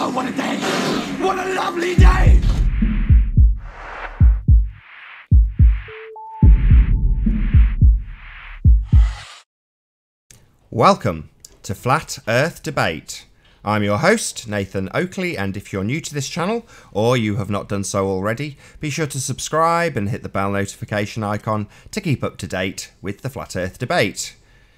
Oh, what a day! What a lovely day! Welcome to Flat Earth Debate. I'm your host, Nathan Oakley, and if you're new to this channel, or you have not done so already, be sure to subscribe and hit the bell notification icon to keep up to date with the Flat Earth Debate.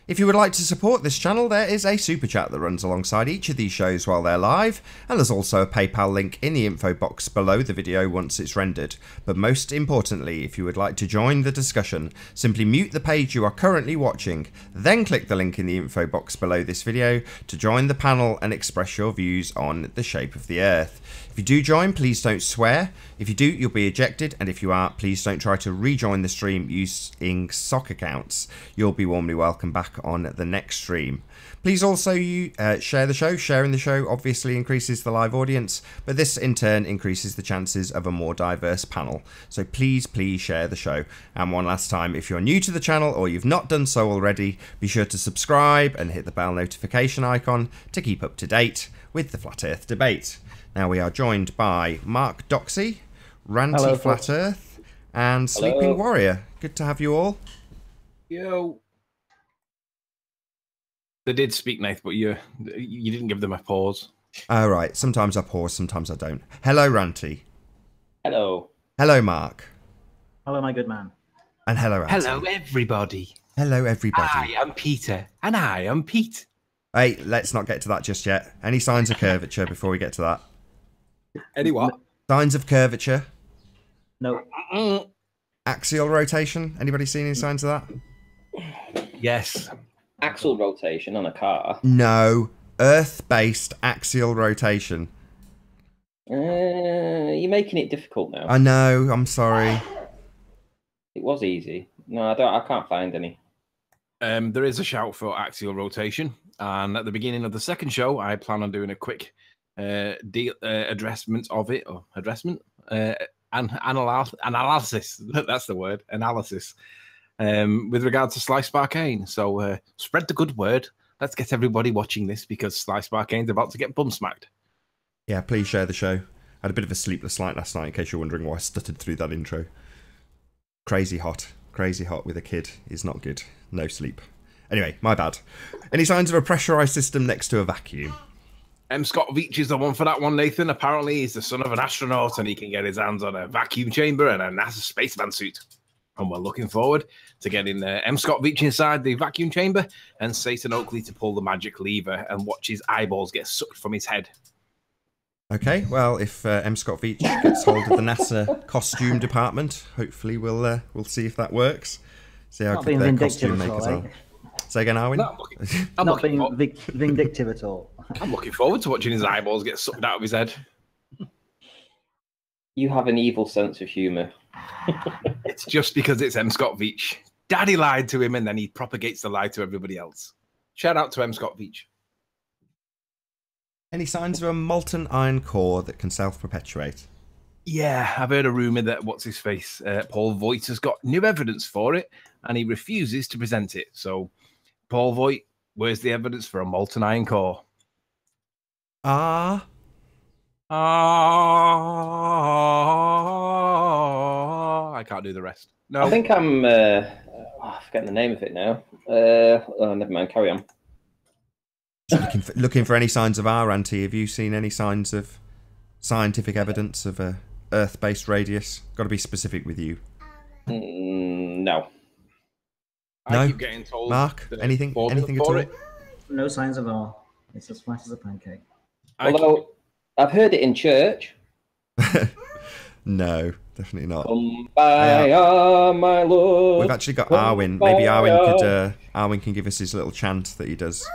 If you would like to support this channel, there is a super chat that runs alongside each of these shows while they're live, and there's also a PayPal link in the info box below the video once it's rendered. But most importantly, if you would like to join the discussion, simply mute the page you are currently watching, then click the link in the info box below this video to join the panel and express your views on the shape of the Earth. If you do join, please don't swear. If you do, you'll be ejected, and if you are, please don't try to rejoin the stream using sock accounts. You'll be warmly welcome back on the next stream. Please also share the show. Sharing the show obviously increases the live audience, but this in turn increases the chances of a more diverse panel. So please share the show. And one last time, if you're new to the channel or you've not done so already, be sure to subscribe and hit the bell notification icon to keep up to date with the Flat Earth Debate. Now we are joined by Mark Doxy, Ranty Hello, Flat Earth, and Sleeping Warrior. Good to have you all. Yo. They did speak, Nath, but you didn't give them a pause. All right. Sometimes I pause, sometimes I don't. Hello, Ranty. Hello. Hello, Mark. Hello, my good man. And hello, Ranty. Hello, everybody. Hello, everybody. I am Peter, and I am Pete. Hey, let's not get to that just yet. Any signs of curvature before we get to that? Any what? Signs of curvature? No. Axial rotation? Anybody seen any signs of that? Yes. Axle rotation on a car. No. Earth-based axial rotation. You're making it difficult now. I know. I'm sorry. It was easy. No, I can't find any. There is a shout for axial rotation, and at the beginning of the second show, I plan on doing a quick addressment of it, or addressment, analysis. That's the word, analysis. With regard to Slice Barcane. So spread the good word. Let's get everybody watching this because Slice Barcane's about to get bum smacked. Yeah, please share the show. I had a bit of a sleepless night last night, in case you're wondering why I stuttered through that intro. Crazy hot with a kid is not good. No sleep. Anyway, my bad. Any signs of a pressurized system next to a vacuum? Scott Veach is the one for that one, Nathan. Apparently, he's the son of an astronaut and he can get his hands on a vacuum chamber and a NASA spaceman suit. And we're looking forward to getting Scott Veach inside the vacuum chamber and Satan Oakley to pull the magic lever and watch his eyeballs get sucked from his head. Okay, well, if Scott Veach gets hold of the NASA costume department, hopefully we'll see if that works. See how good their costume makers are. Say again, Arwin? Not being vindictive at all. I'm looking forward to watching his eyeballs get sucked out of his head. You have an evil sense of humour. It's just because it's Scott Veach. Daddy lied to him and then he propagates the lie to everybody else. Shout out to Scott Veach. Any signs of a molten iron core that can self-perpetuate? Yeah, I've heard a rumour that what's-his-face, Paul Voigt, has got new evidence for it and he refuses to present it. So, Paul Voigt, where's the evidence for a molten iron core? I can't do the rest. No. I think I'm forgetting the name of it now. Oh, never mind, carry on. Looking for any signs of our anti. Have you seen any signs of scientific evidence of a Earth-based radius? Got to be specific with you. No. I keep getting told. Mark, anything at all? No signs of R. It's as flat as a pancake. Although I've heard it in church. No, definitely not. Come by, my Lord. We've actually got Arwin. Maybe Arwin can give us his little chant that he does.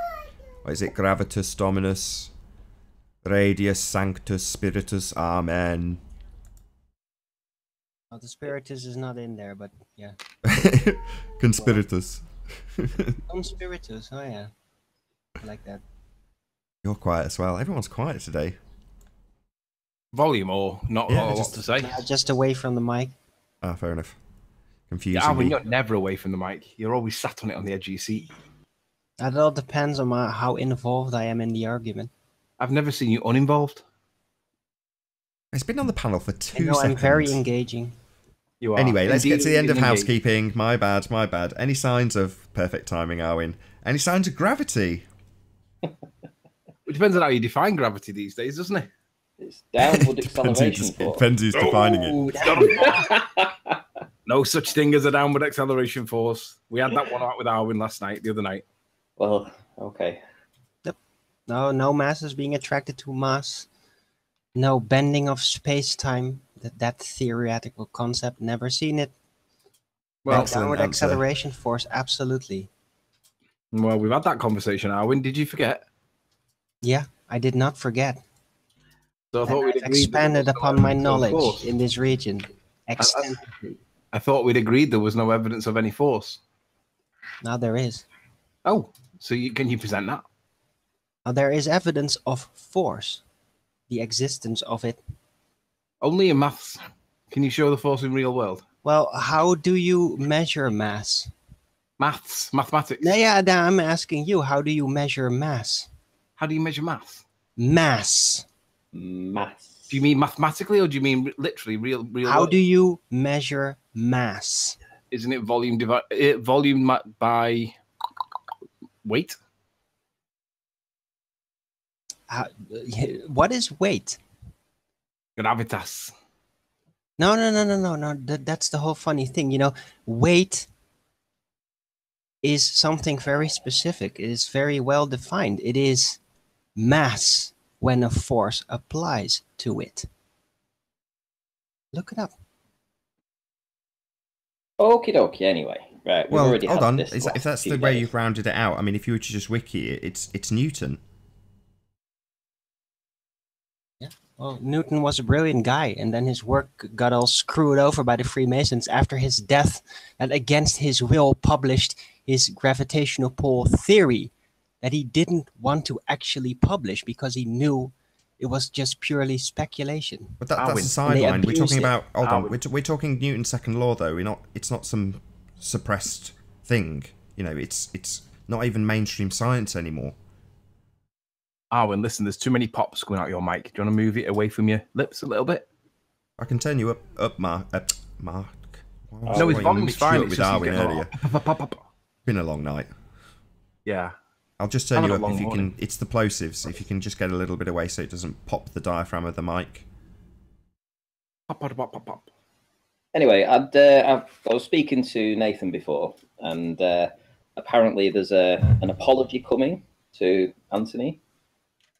What is it? Gravitas Dominus, Radius Sanctus Spiritus, Amen. Oh, the Spiritus is not in there, but yeah. Conspiritus. Conspiritus, oh yeah. I like that. You're quiet as well. Everyone's quiet today. Volume or not a lot to say? Just away from the mic. Ah, fair enough. Confusing. Yeah, you're never away from the mic. You're always sat on it on the edge of your seat. That all depends on how involved I am in the argument. I've never seen you uninvolved. It's been on the panel for 2 I know seconds. I'm very engaging. You are. Anyway, let's get to the end of Indeed. housekeeping. My bad, my bad. Any signs of perfect timing, Arwen? Any signs of gravity? It depends on how you define gravity these days, doesn't it? It's downward Depends acceleration who's- it force. depends who's defining it. Oh, it's got no such thing as a downward acceleration force. We had that one out with Arwen the other night. Well, okay. No mass is being attracted to mass. No bending of space-time. That theoretical concept, never seen it. Well, Excellent Downward answer. acceleration force, absolutely. well, we've had that conversation, Arwen. Did you forget? Yeah, I did not forget. So I And thought we'd I've agreed that there expanded was no upon my evidence of knowledge force. in this region extensively. I thought we'd agreed there was no evidence of any force. Now there is. Oh, so can you present that? Now there is evidence of force, the existence of it. Only in maths. Can you show the force in real world? Well, how do you measure mass? Mathematics. Yeah, I'm asking you, how do you measure mass? How do you measure mass? Mass. Mass. Do you mean mathematically or do you mean literally real? How world? do you measure mass? Isn't it volume by weight? What is weight? Gravitas. No. That's the whole funny thing. You know, weight is something very specific. It is very well defined. It is mass when a force applies to it. Look it up. Okie dokie, anyway. Right, we've Well, already hold had on. this If last that's few the way days. you've rounded it out, I mean, if you were to just wiki it, it's Newton. Well, Newton was a brilliant guy, and then his work got all screwed over by the Freemasons after his death, and against his will published his gravitational pull theory that he didn't want to actually publish because he knew it was just purely speculation. But that's a Darwin. And they sideline. We're abused talking it. about. Hold on. Darwin. We're talking Newton's second law, though. It's not some suppressed thing. You know, it's not even mainstream science anymore. Arwen, listen, there's too many pops going out your mic. Do you want to move it away from your lips a little bit? I can turn you up, Mark. Mark. Why was No, I his getting volume's mixed you fine. up It's with just Darwin getting earlier. all- Been a long night. Yeah. I'll just I've turn had you a up long if you morning. can. It's the plosives. If you can just get a little bit away so it doesn't pop the diaphragm of the mic. Pop, pop, pop, pop, pop. Anyway, I was speaking to Nathan before, and apparently there's an apology coming to Anthony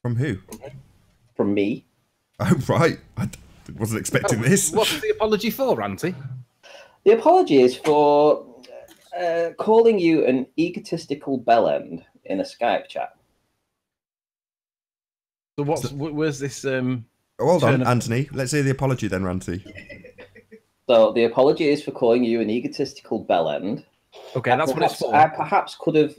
From who? from me. Oh, right. I wasn't expecting this. What's the apology for, Auntie? The apology is for calling you an egotistical bellend in a Skype chat. So where's this? Oh, hold on, Turn up. Anthony. Let's hear the apology then, Ranty. So the apology is for calling you an egotistical bellend. Okay, that's what it's for. I perhaps could have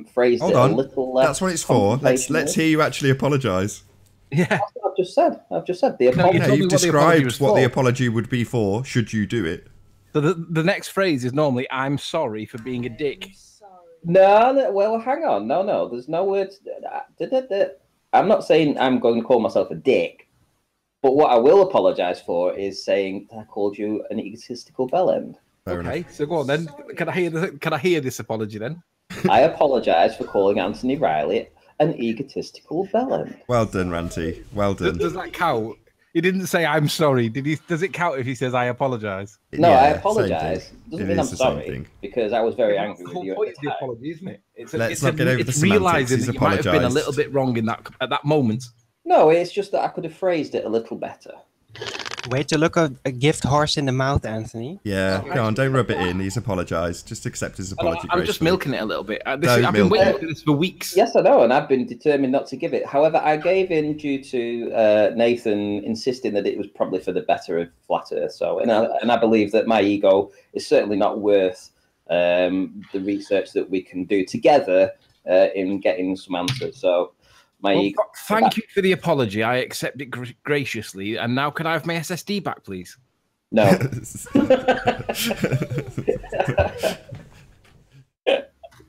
phrased Hold it on. a little less. That's what it's for. Let's hear you actually apologise. Yeah. That's what I've just said. The No, apology. you Yeah, told me you've what the apology described was what the for. apology would be for, should you do it. So the next phrase is normally "I'm sorry for being a dick." No, well, hang on. No, there's no words. I'm not saying I'm going to call myself a dick, but what I will apologise for is saying I called you an egotistical bellend. Fair Okay, enough. so go on then. Can I hear this apology then? I apologise for calling Anthony Riley an egotistical bellend. Well done, Ranty. Well done. Does that count? He didn't say I'm sorry. Did he? Does it count if he says I apologise? No, Yeah, I same apologise. thing. Doesn't It mean I'm is the same sorry thing. because I was very That's angry the with whole you point at of the the time. apology, isn't it? Let's not get over the it's semantics. realising He's that you might have been a apologised. little bit wrong in at that moment. No, it's just that I could have phrased it a little better. Way to look a gift horse in the mouth, Anthony. Yeah, go on, don't rub it in. He's apologised. Just accept his apology. I'm just gracefully. milking it a little bit. I've Don't been milk waiting it. for this for weeks. Yes, I know, and I've been determined not to give it. However, I gave in due to Nathan insisting that it was probably for the better of Flat Earth. So, and I believe that my ego is certainly not worth the research that we can do together in getting some answers. So, my Well, ego. thank you for the apology. I accept it graciously. And now, can I have my SSD back, please? No.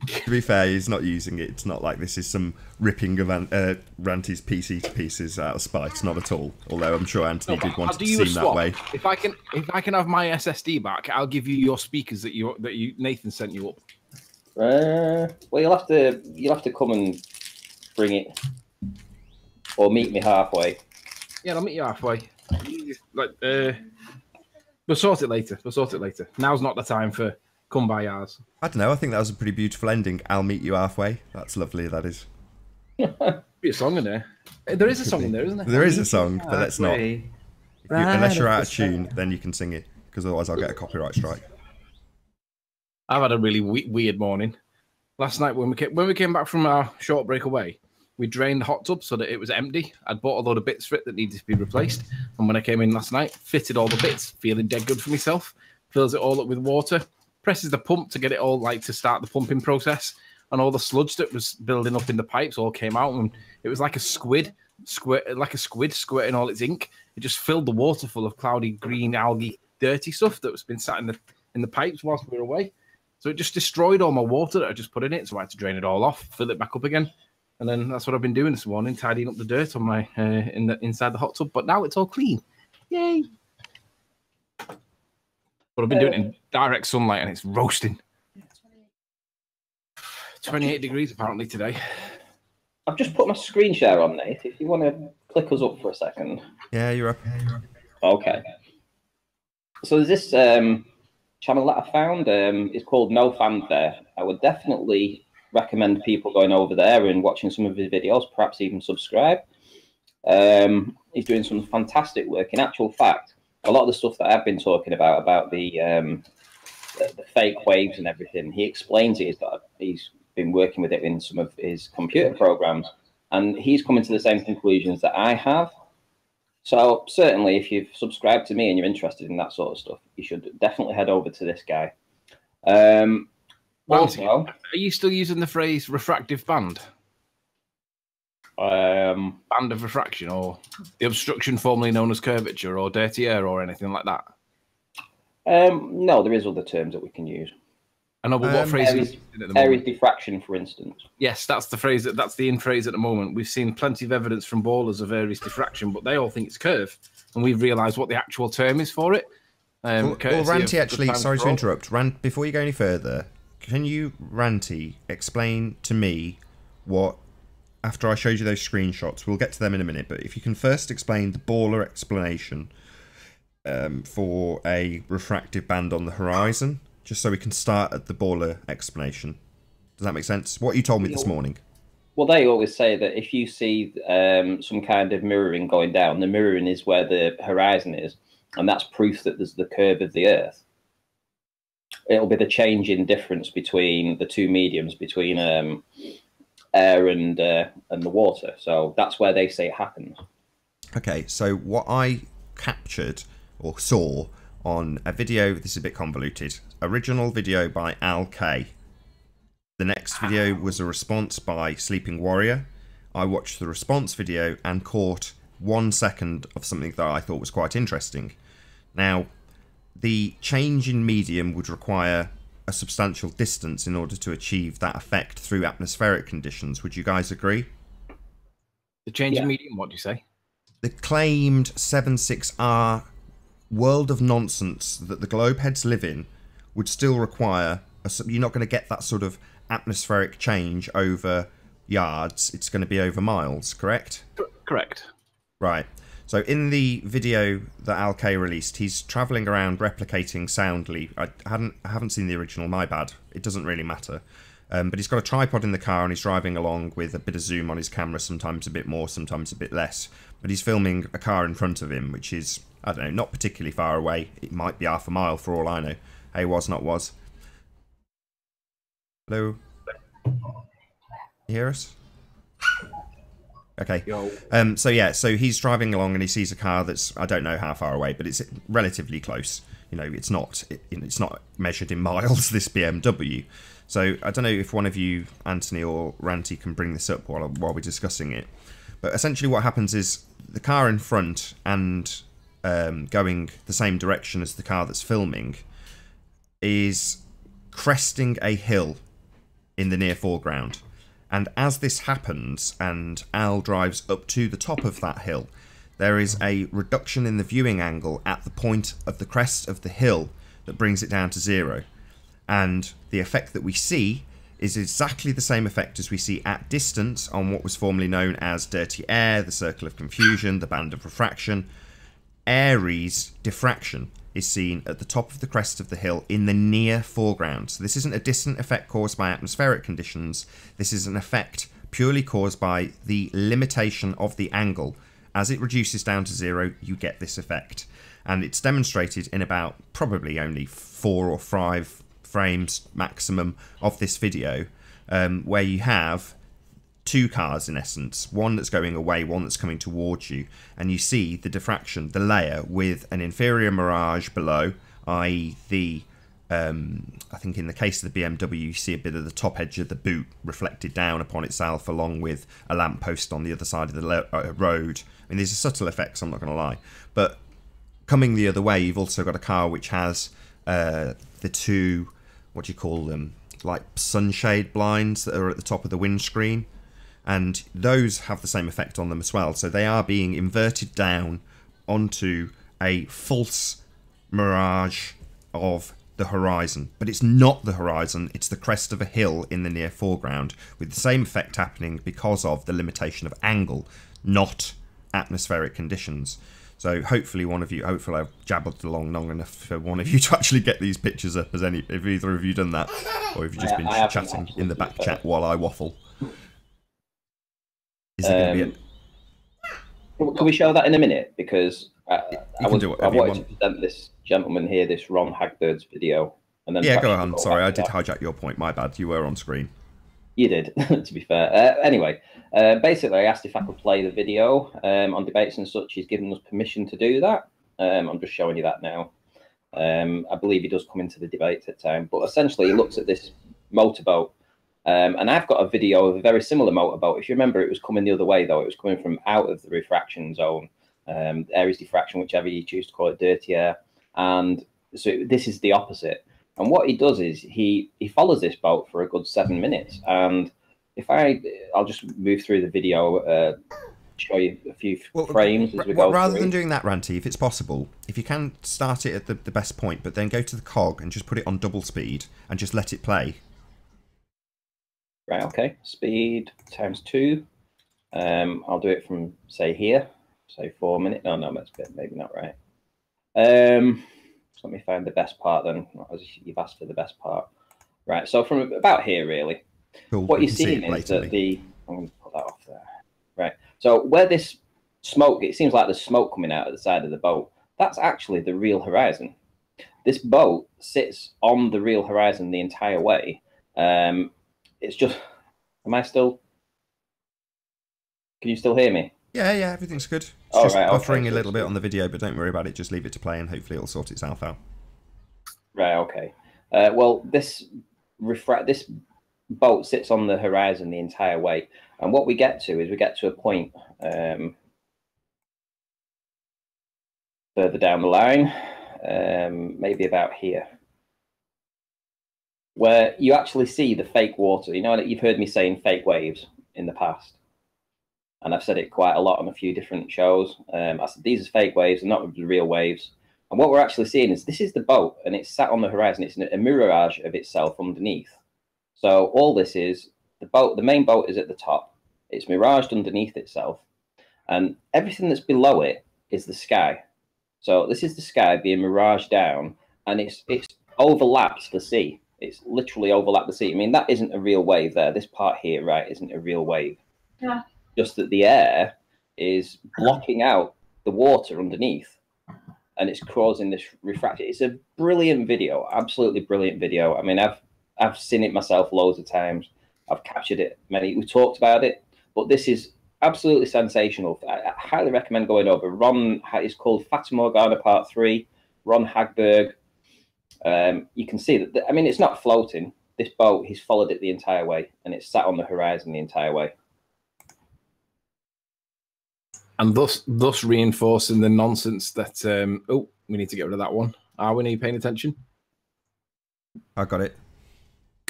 To be fair, he's not using it. It's not like this is some ripping of Ranty's PC to pieces out of spite. Not at all. Although I'm sure Anthony did want it to seem that way. If I can have my SSD back, I'll give you your speakers that Nathan sent you up. Well, you'll have to come and bring it, or meet me halfway. Yeah, I'll meet you halfway. Like, we'll sort it later. Now's not the time for come by ours. I don't know. I think that was a pretty beautiful ending. I'll meet you halfway. That's lovely. That is. Be a song in there. There is a song in there, isn't there? There is a song, but let's not. Unless you're out of tune, then you can sing it, because otherwise I'll get a copyright strike. I've had a really weird morning. Last night when we came back from our short break away, we drained the hot tub so that it was empty. I'd bought a load of bits for it that needed to be replaced. And when I came in last night, fitted all the bits, feeling dead good for myself, fills it all up with water, presses the pump to get it all to start the pumping process. And all the sludge that was building up in the pipes all came out. And it was like a squid squirting all its ink. It just filled the water full of cloudy green algae, dirty stuff that was been sat in the pipes whilst we were away. So it just destroyed all my water that I just put in it. So I had to drain it all off, fill it back up again. And then that's what I've been doing this morning, tidying up the dirt on my inside the hot tub. But now it's all clean. Yay! But I've been doing it in direct sunlight and it's roasting. 28 degrees apparently today. I've just put my screen share on, Nate. If you want to click us up for a second. Yeah, you're up. Okay. So there's this channel that I found. It's called No Fanfare. I would definitely recommend people going over there and watching some of his videos, perhaps even subscribe. He's doing some fantastic work. In actual fact, a lot of the stuff that I've been talking about the fake waves and everything, he explains it. He's been working with it in some of his computer programs, and he's coming to the same conclusions that I have. So certainly, if you've subscribed to me and you're interested in that sort of stuff, you should definitely head over to this guy. Also, are you still using the phrase refractive band? Band of refraction, or the obstruction formerly known as curvature, or dirty air, or anything like that? No, there is other terms that we can use. I know, but what phrase is Aries diffraction, for instance? Yes, that's the phrase. That's the in phrase at the moment. We've seen plenty of evidence from ballers of Aries diffraction, but they all think it's curve, and we've realised what the actual term is for it. Well, Ranty, actually, sorry to interrupt. Rant, before you go any further, can you, Ranty, explain to me what, after I showed you those screenshots, we'll get to them in a minute, but if you can first explain the baller explanation for a refractive band on the horizon, just so we can start at the baller explanation. Does that make sense? What you told me this morning. Well, they always say that if you see some kind of mirroring going down, the mirroring is where the horizon is, and that's proof that there's the curve of the Earth. It'll be the change in difference between the two mediums, between air and the water. So that's where they say it happens. Okay, so what I captured or saw on a video, this is a bit convoluted, original video by Al K. The next video was a response by Sleeping Warrior. I watched the response video and caught 1 second of something that I thought was quite interesting. Now, the change in medium would require a substantial distance in order to achieve that effect through atmospheric conditions. Would you guys agree? The change in medium, what do you say? The claimed 7.6R world of nonsense that the globeheads live in would still require you're not going to get that sort of atmospheric change over yards. It's going to be over miles, correct? Correct. Right. So in the video that Al K released, he's travelling around replicating soundly. I haven't seen the original, my bad. It doesn't really matter. But he's got a tripod in the car and he's driving along with a bit of zoom on his camera, sometimes a bit more, sometimes a bit less. But he's filming a car in front of him, which is, I don't know, not particularly far away. It might be half a mile for all I know. Hey, was, not was. Hello? You hear us? Okay. So yeah, so he's driving along and he sees a car that's, I don't know how far away, but it's relatively close. You know, it's not measured in miles, this BMW. So I don't know if one of you, Anthony or Ranty, can bring this up while we're discussing it. But essentially what happens is the car in front and going the same direction as the car that's filming is cresting a hill in the near foreground. And as this happens and Al drives up to the top of that hill, there is a reduction in the viewing angle at the point of the crest of the hill that brings it down to 0. And the effect that we see is exactly the same effect as we see at distance on what was formerly known as dirty air, the circle of confusion, the band of refraction. Aries diffraction is seen at the top of the crest of the hill in the near foreground. So this isn't a distant effect caused by atmospheric conditions. This is an effect purely caused by the limitation of the angle. As it reduces down to 0, you get this effect. And it's demonstrated in about probably only 4 or 5 frames maximum of this video, where you have 2 cars in essence, one that's going away, one that's coming towards you, and you see the diffraction, the layer with an inferior mirage below, i.e. the I think in the case of the BMW you see a bit of the top edge of the boot reflected down upon itself, along with a lamppost on the other side of the road. I mean, these are subtle effects, I'm not going to lie, but coming the other way you've also got a car which has the 2, what do you call them, like sunshade blinds that are at the top of the windscreen, and those have the same effect on them as well. So they are being inverted down onto a false mirage of the horizon, but it's not the horizon, it's the crest of a hill in the near foreground, with the same effect happening because of the limitation of angle, not atmospheric conditions. So hopefully hopefully I've jabbered along long enough for one of you to actually get these pictures up. Have either of you done that? Or have you just been chatting in the back chat while I waffle? Is it going to be Can we show that in a minute? Because I wanted to present this gentleman here, this Ron Hagbird's video. And then go on. Sorry, I did hijack your point. My bad. You were on screen. You did, to be fair. Anyway, basically, I asked if I could play the video on debates and such. He's given us permission to do that. I'm just showing you that now. I believe he does come into the debates at time. But essentially, he looks at this motorboat. And I've got a video of a very similar motorboat. If you remember, it was coming the other way, though. It was coming from out of the refraction zone, Aries diffraction, whichever you choose to call it, dirty air. And so this is the opposite. And what he does is he follows this boat for a good 7 minutes. And if I'll just move through the video, show you a few frames as we go rather through. than doing that, Ranty, if it's possible, if you can start it at the best point, but then go to the cog and just put it on double speed and just let it play. Right, okay. Speed ×2. I'll do it from, say, here. Say 4 minutes. No, that's maybe not right. So let me find the best part then. As you've asked for the best part. Right, so from about here, really. Cool. What you're seeing is that I'm going to put that off there. Right, so where this smoke, it seems like there's smoke coming out of the side of the boat. That's actually the real horizon. This boat sits on the real horizon the entire way. It's just, can you still hear me? Yeah, everything's good. It's just buffering a little bit on the video, but don't worry about it. Just leave it to play and hopefully it'll sort itself out. Right, okay. Well, this boat sits on the horizon the entire way. And what we get to is we get to a point further down the line, maybe about here, where you actually see the fake water. You know that you've heard me saying fake waves in the past. And I've said it quite a lot on a few different shows. I said, these are fake waves, they're not real waves. And what we're actually seeing is this is the boat, and it's sat on the horizon. It's a mirage of itself underneath. So all this is, the main boat is at the top. It's miraged underneath itself. And everything that's below it is the sky. So this is the sky being miraged down, and it's overlapped the sea. It's literally overlapped the sea. I mean, that isn't a real wave there. This part here, right, isn't a real wave. Yeah. Just that the air is blocking out the water underneath, and it's causing this refraction. It's a brilliant video, absolutely brilliant video. I mean, I've seen it myself loads of times. I've captured it we talked about it, but this is absolutely sensational. I highly recommend going over. Ron is called Fata Morgana Part 3. Ron Hagberg. You can see that. I mean, it's not floating. This boat, he's followed it the entire way, and it's sat on the horizon the entire way. And thus reinforcing the nonsense that, oh, we need to get rid of that one. Are we paying attention? I got it.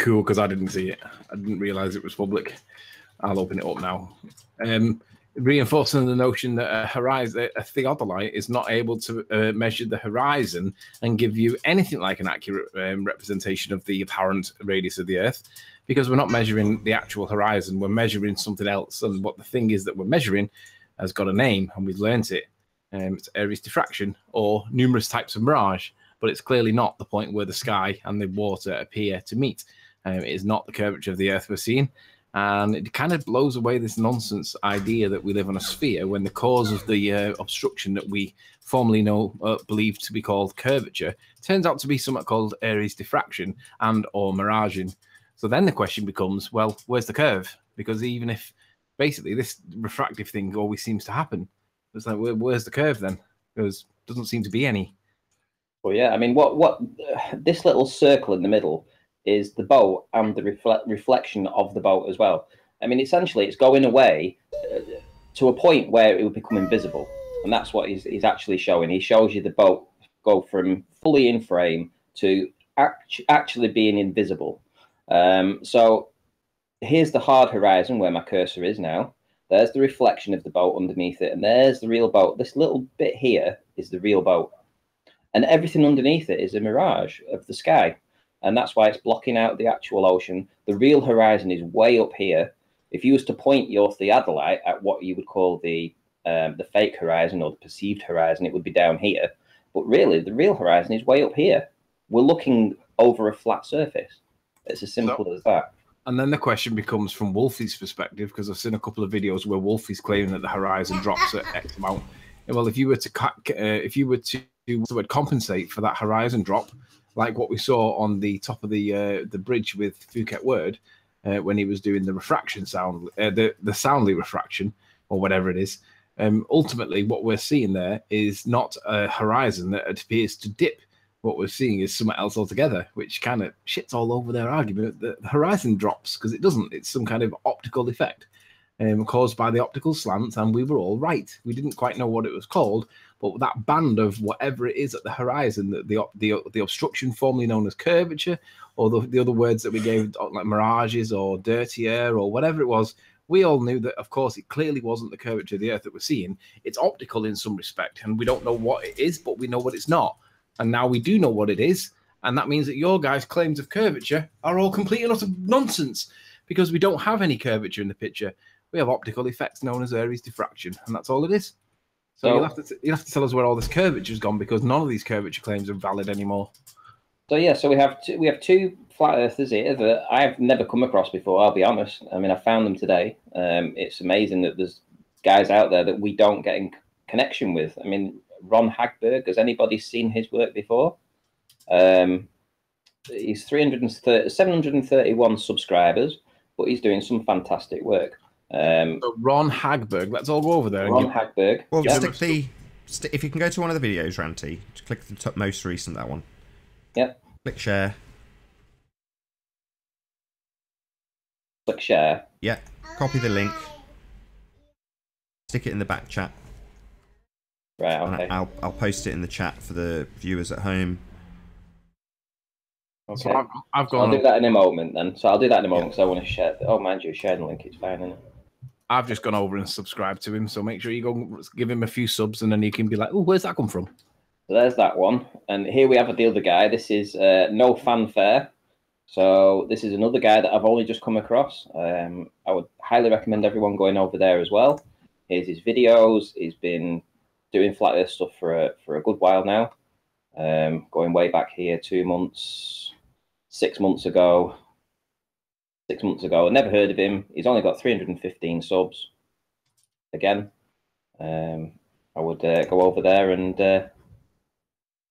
Cool, because I didn't see it. I didn't realize it was public. I'll open it up now. Reinforcing the notion that a theodolite is not able to measure the horizon and give you anything like an accurate representation of the apparent radius of the Earth, because we're not measuring the actual horizon, we're measuring something else. And what the thing is that we're measuring has got a name, and we've learnt it. It's Aries diffraction, or numerous types of mirage, but it's clearly not the point where the sky and the water appear to meet. It is not the curvature of the Earth we're seeing. And it kind of blows away this nonsense idea that we live on a sphere when the cause of the obstruction that we formerly believe to be called curvature turns out to be something called Aries diffraction and or miraging. So then the question becomes, well, where's the curve? Because even if basically this refractive thing always seems to happen, it's like, where's the curve then? Because there doesn't seem to be any. Well, yeah, I mean, what this little circle in the middle is the boat and the reflection of the boat as well. I mean, essentially, it's going away to a point where it will become invisible, and that's what he's actually showing. He shows you the boat go from fully in frame to actually being invisible. So here's the hard horizon where my cursor is now. There's the reflection of the boat underneath it, and there's the real boat. This little bit here is the real boat, and everything underneath it is a mirage of the sky. And that's why it's blocking out the actual ocean. The real horizon is way up here. If you was to point your theodolite at what you would call the fake horizon or the perceived horizon, it would be down here. But really, the real horizon is way up here. We're looking over a flat surface. It's as simple as that. And then the question becomes from Wolfie's perspective, because I've seen a couple of videos where Wolfie's claiming that the horizon drops at X amount. Well, if you were to compensate for that horizon drop, like what we saw on the top of the bridge with Phuket Word, when he was doing the refraction sound, the soundly refraction, or whatever it is. Ultimately, what we're seeing there is not a horizon that appears to dip. What we're seeing is something else altogether, which kind of shits all over their argument that the horizon drops, because it doesn't. It's some kind of optical effect caused by the optical slant, and we were all right. We didn't quite know what it was called, but that band of whatever it is at the horizon, the obstruction formerly known as curvature, or the other words that we gave, like mirages or dirty air or whatever it was, we all knew that, of course, it clearly wasn't the curvature of the Earth that we're seeing. It's optical in some respect, and we don't know what it is, but we know what it's not. And now we do know what it is, and that means that your guys' claims of curvature are all complete and utter nonsense, because we don't have any curvature in the picture. We have optical effects known as Aries diffraction, and that's all it is. So you'll have to tell us where all this curvature's gone, because none of these curvature claims are valid anymore. So yeah, so we have two flat earthers here that I've never come across before. I'll be honest. I mean, I found them today. It's amazing that there's guys out there that we don't get in connection with. I mean, Ron Hagberg. Has anybody seen his work before? He's 731 subscribers, but he's doing some fantastic work. So Ron Hagberg, let's all go over there. Ron Hagberg. Well, if you can go to one of the videos, Ranty, just click the top most recent, that one. Yep. Click share. Click share. Yeah. Copy the link. Stick it in the back chat. Right, okay. I'll post it in the chat for the viewers at home. Okay. So I've gone. I'll do that in a moment then. So I'll do that in a moment because I want to share. Oh, mind you, sharing the link, it's fine, isn't it? I've just gone over and subscribed to him, so make sure you go give him a few subs, and then you can be like, "Oh, where's that come from?" So there's that one, and here we have the other guy. This is No Fanfare. So this is another guy that I've only just come across. I would highly recommend everyone going over there as well. Here's his videos. He's been doing flat earth stuff for a good while now, going way back here 2 months, 6 months ago. 6 months ago, I never heard of him. He's only got 315 subs. Again, I would go over there and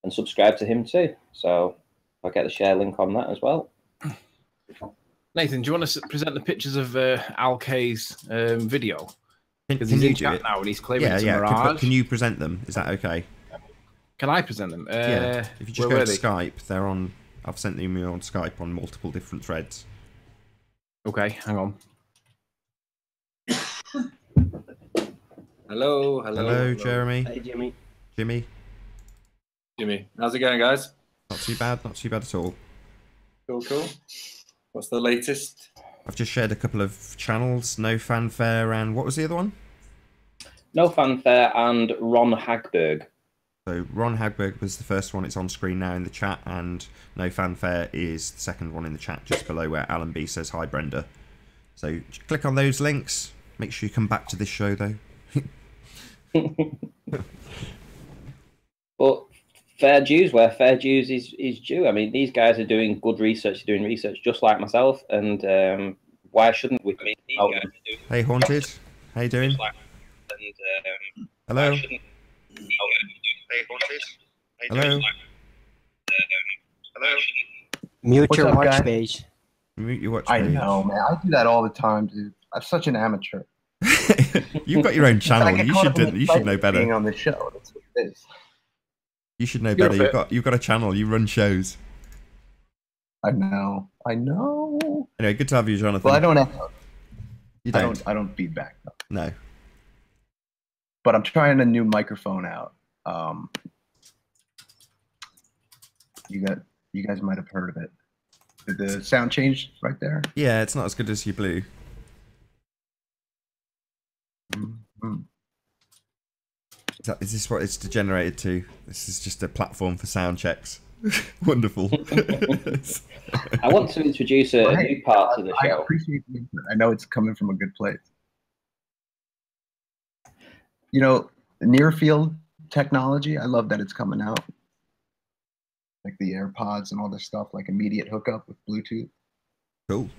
subscribe to him too. So I'll get the share link on that as well. Nathan, do you want to present the pictures of Al K's video? Because Can he's you in do chat it? now and he's claiming it's a Yeah. mirage. Can you present them? Is that okay? Can I present them? Yeah. If you just where go to were they? Skype, they're on. I've sent them on Skype on multiple different threads. Okay, hang on. Hello. Hello, Jeremy. Hey, Jimmy. Jimmy. How's it going, guys? Not too bad. Not too bad at all. Cool. What's the latest? I've just shared a couple of channels, No Fanfare and what was the other one? No Fanfare and Ron Hagberg. So Ron Hagberg was the first one. It's on screen now in the chat, and No Fanfare is the second one in the chat just below where Alan B says hi, Brenda. So click on those links. Make sure you come back to this show though. But fair dues where fair dues is due. I mean, these guys are doing good research, doing research just like myself, and why shouldn't we? Hey Haunted, how you doing? Hello. Hello. Mute What's your up, watch guys? page. Mute your watch I page. know, man. I do that all the time, dude. I'm such an amateur. You've got your own I channel. get You caught should up in you should know excitement being better. on the show. That's what it is. You should know You're better. fit. You've got a channel. You run shows. I know. I know. Anyway, good to have you, Jonathan. Well, I don't echo. You I don't. don't. I don't feedback. No. No. But I'm trying a new microphone out. You guys might have heard of it. Did the sound change right there? Yeah, it's not as good as your blue. Mhm. Is this what it's degenerated to? This is just a platform for sound checks. Wonderful. I want to introduce a new part to the I show. appreciate the input. I know it's coming from a good place. You know, near field technology, I love that it's coming out. Like the AirPods and all this stuff, like immediate hookup with Bluetooth. Cool.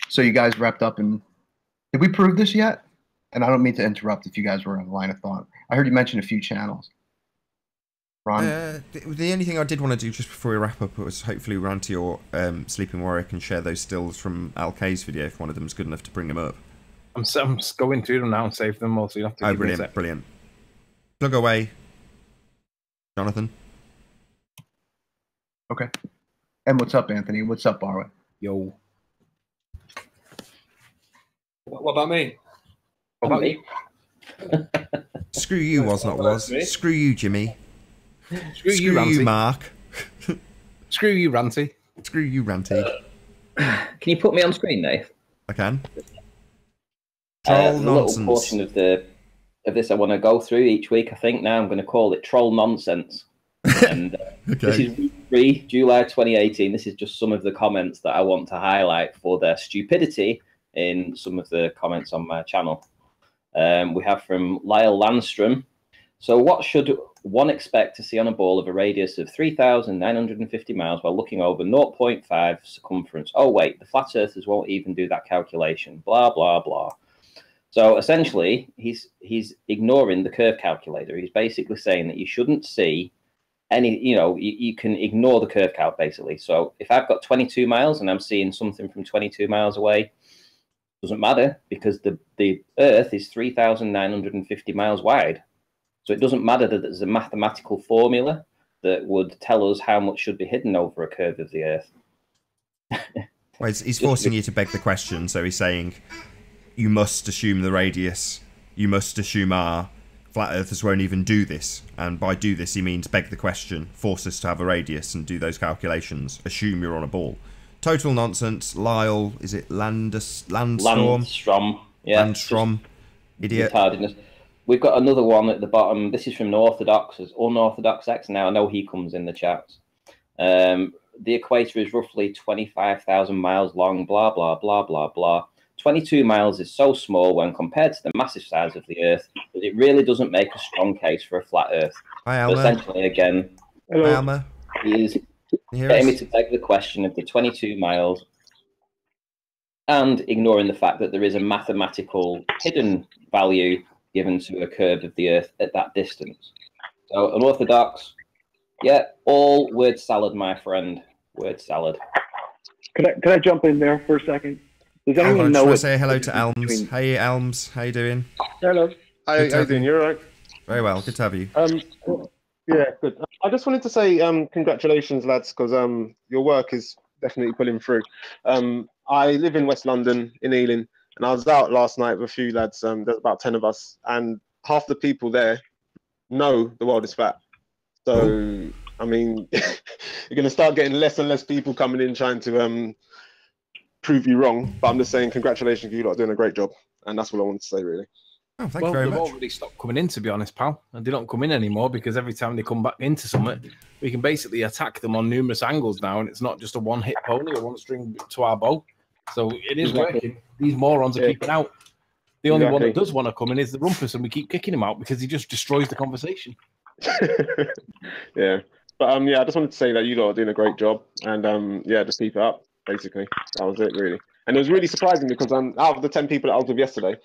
So you guys wrapped up and did we prove this yet? And I don't mean to interrupt if you guys were on a line of thought. I heard you mention a few channels. Ron, The only thing I did want to do just before we wrap up was hopefully run to your Sleeping Warrior and share those stills from Al K's video if one of them is good enough to bring them up. I'm just going through them now and save them all, so you have to. Oh, give me a brilliant, sec. brilliant. Plug away, Jonathan. okay. And what's up, Anthony? What's up, Barwa? Yo. What about me? What about you? Screw you, was not was. Me? Screw you, Jimmy. Screw you, Screw you, Ranty. Mark. Screw you, Ranty. Screw you, Ranty. Can you put me on screen, Nate? I can. Troll A little nonsense. portion of this I want to go through each week. I think now I'm going to call it troll nonsense. And this Okay. is week 3, July 2018. This is just some of the comments that I want to highlight for their stupidity in some of the comments on my channel. We have from Lyle Landstrom. So what should one expect to see on a ball of a radius of 3,950 miles while looking over 0.5 circumference? Oh, wait, the flat earthers won't even do that calculation. Blah, blah, blah. So essentially, he's ignoring the curve calculator. He's basically saying that you shouldn't see any, you can ignore the curve calc, basically. So if I've got 22 miles and I'm seeing something from 22 miles away, doesn't matter because the Earth is 3,950 miles wide. So it doesn't matter that there's a mathematical formula that would tell us how much should be hidden over a curve of the Earth. Well, he's forcing you to beg the question. So he's saying you must assume the radius. You must assume R. Flat earthers won't even do this. And by do this, he means beg the question, force us to have a radius and do those calculations. Assume you're on a ball. Total nonsense. Lyle, is it Landstorm? Landstrom. Yeah. Landstrom. Idiot. Retardedness. We've got another one at the bottom. This is from Unorthodox X. Now I know he comes in the chats. The equator is roughly 25,000 miles long. Blah blah blah blah blah. 22 miles is so small when compared to the massive size of the Earth that it really doesn't make a strong case for a flat Earth. Hi, But Alma. essentially, again, Hi, Alma. he is Can you hear getting me us? to take the question of the 22 miles and ignoring the fact that there is a mathematical hidden value given to a curve of the Earth at that distance. So unorthodox, yeah, all word salad, my friend. Word salad. Can I jump in there for a second? Does I anyone just know want to what say hello to Elms. between- Hey, Elms. How you doing? Hello. Good Hi, to how you have doing? you. You're right. Very well. Good to have you. Yeah, good. I just wanted to say congratulations, lads, because your work is definitely pulling through. I live in West London, in Ealing, and I was out last night with a few lads. There's about 10 of us, and half the people there know the world is flat. So I mean, you're going to start getting less and less people coming in trying to prove you wrong. But I'm just saying, congratulations, you lot are doing a great job, and that's what I want to say, really. Oh, thank you very they've much. already stopped coming in, to be honest, pal. And they don't come in anymore because every time they come back into something, we can basically attack them on numerous angles now, and it's not just a one-hit pony or one string to our bow. So it is working. These morons are keeping out. The only one that does want to come in is the Rumpus, and we keep kicking him out because he just destroys the conversation. Yeah. But yeah, I just wanted to say that you lot are doing a great job, and yeah, just keep it up. Basically, that was it, really. And it was really surprising because out of the 10 people that I was with yesterday,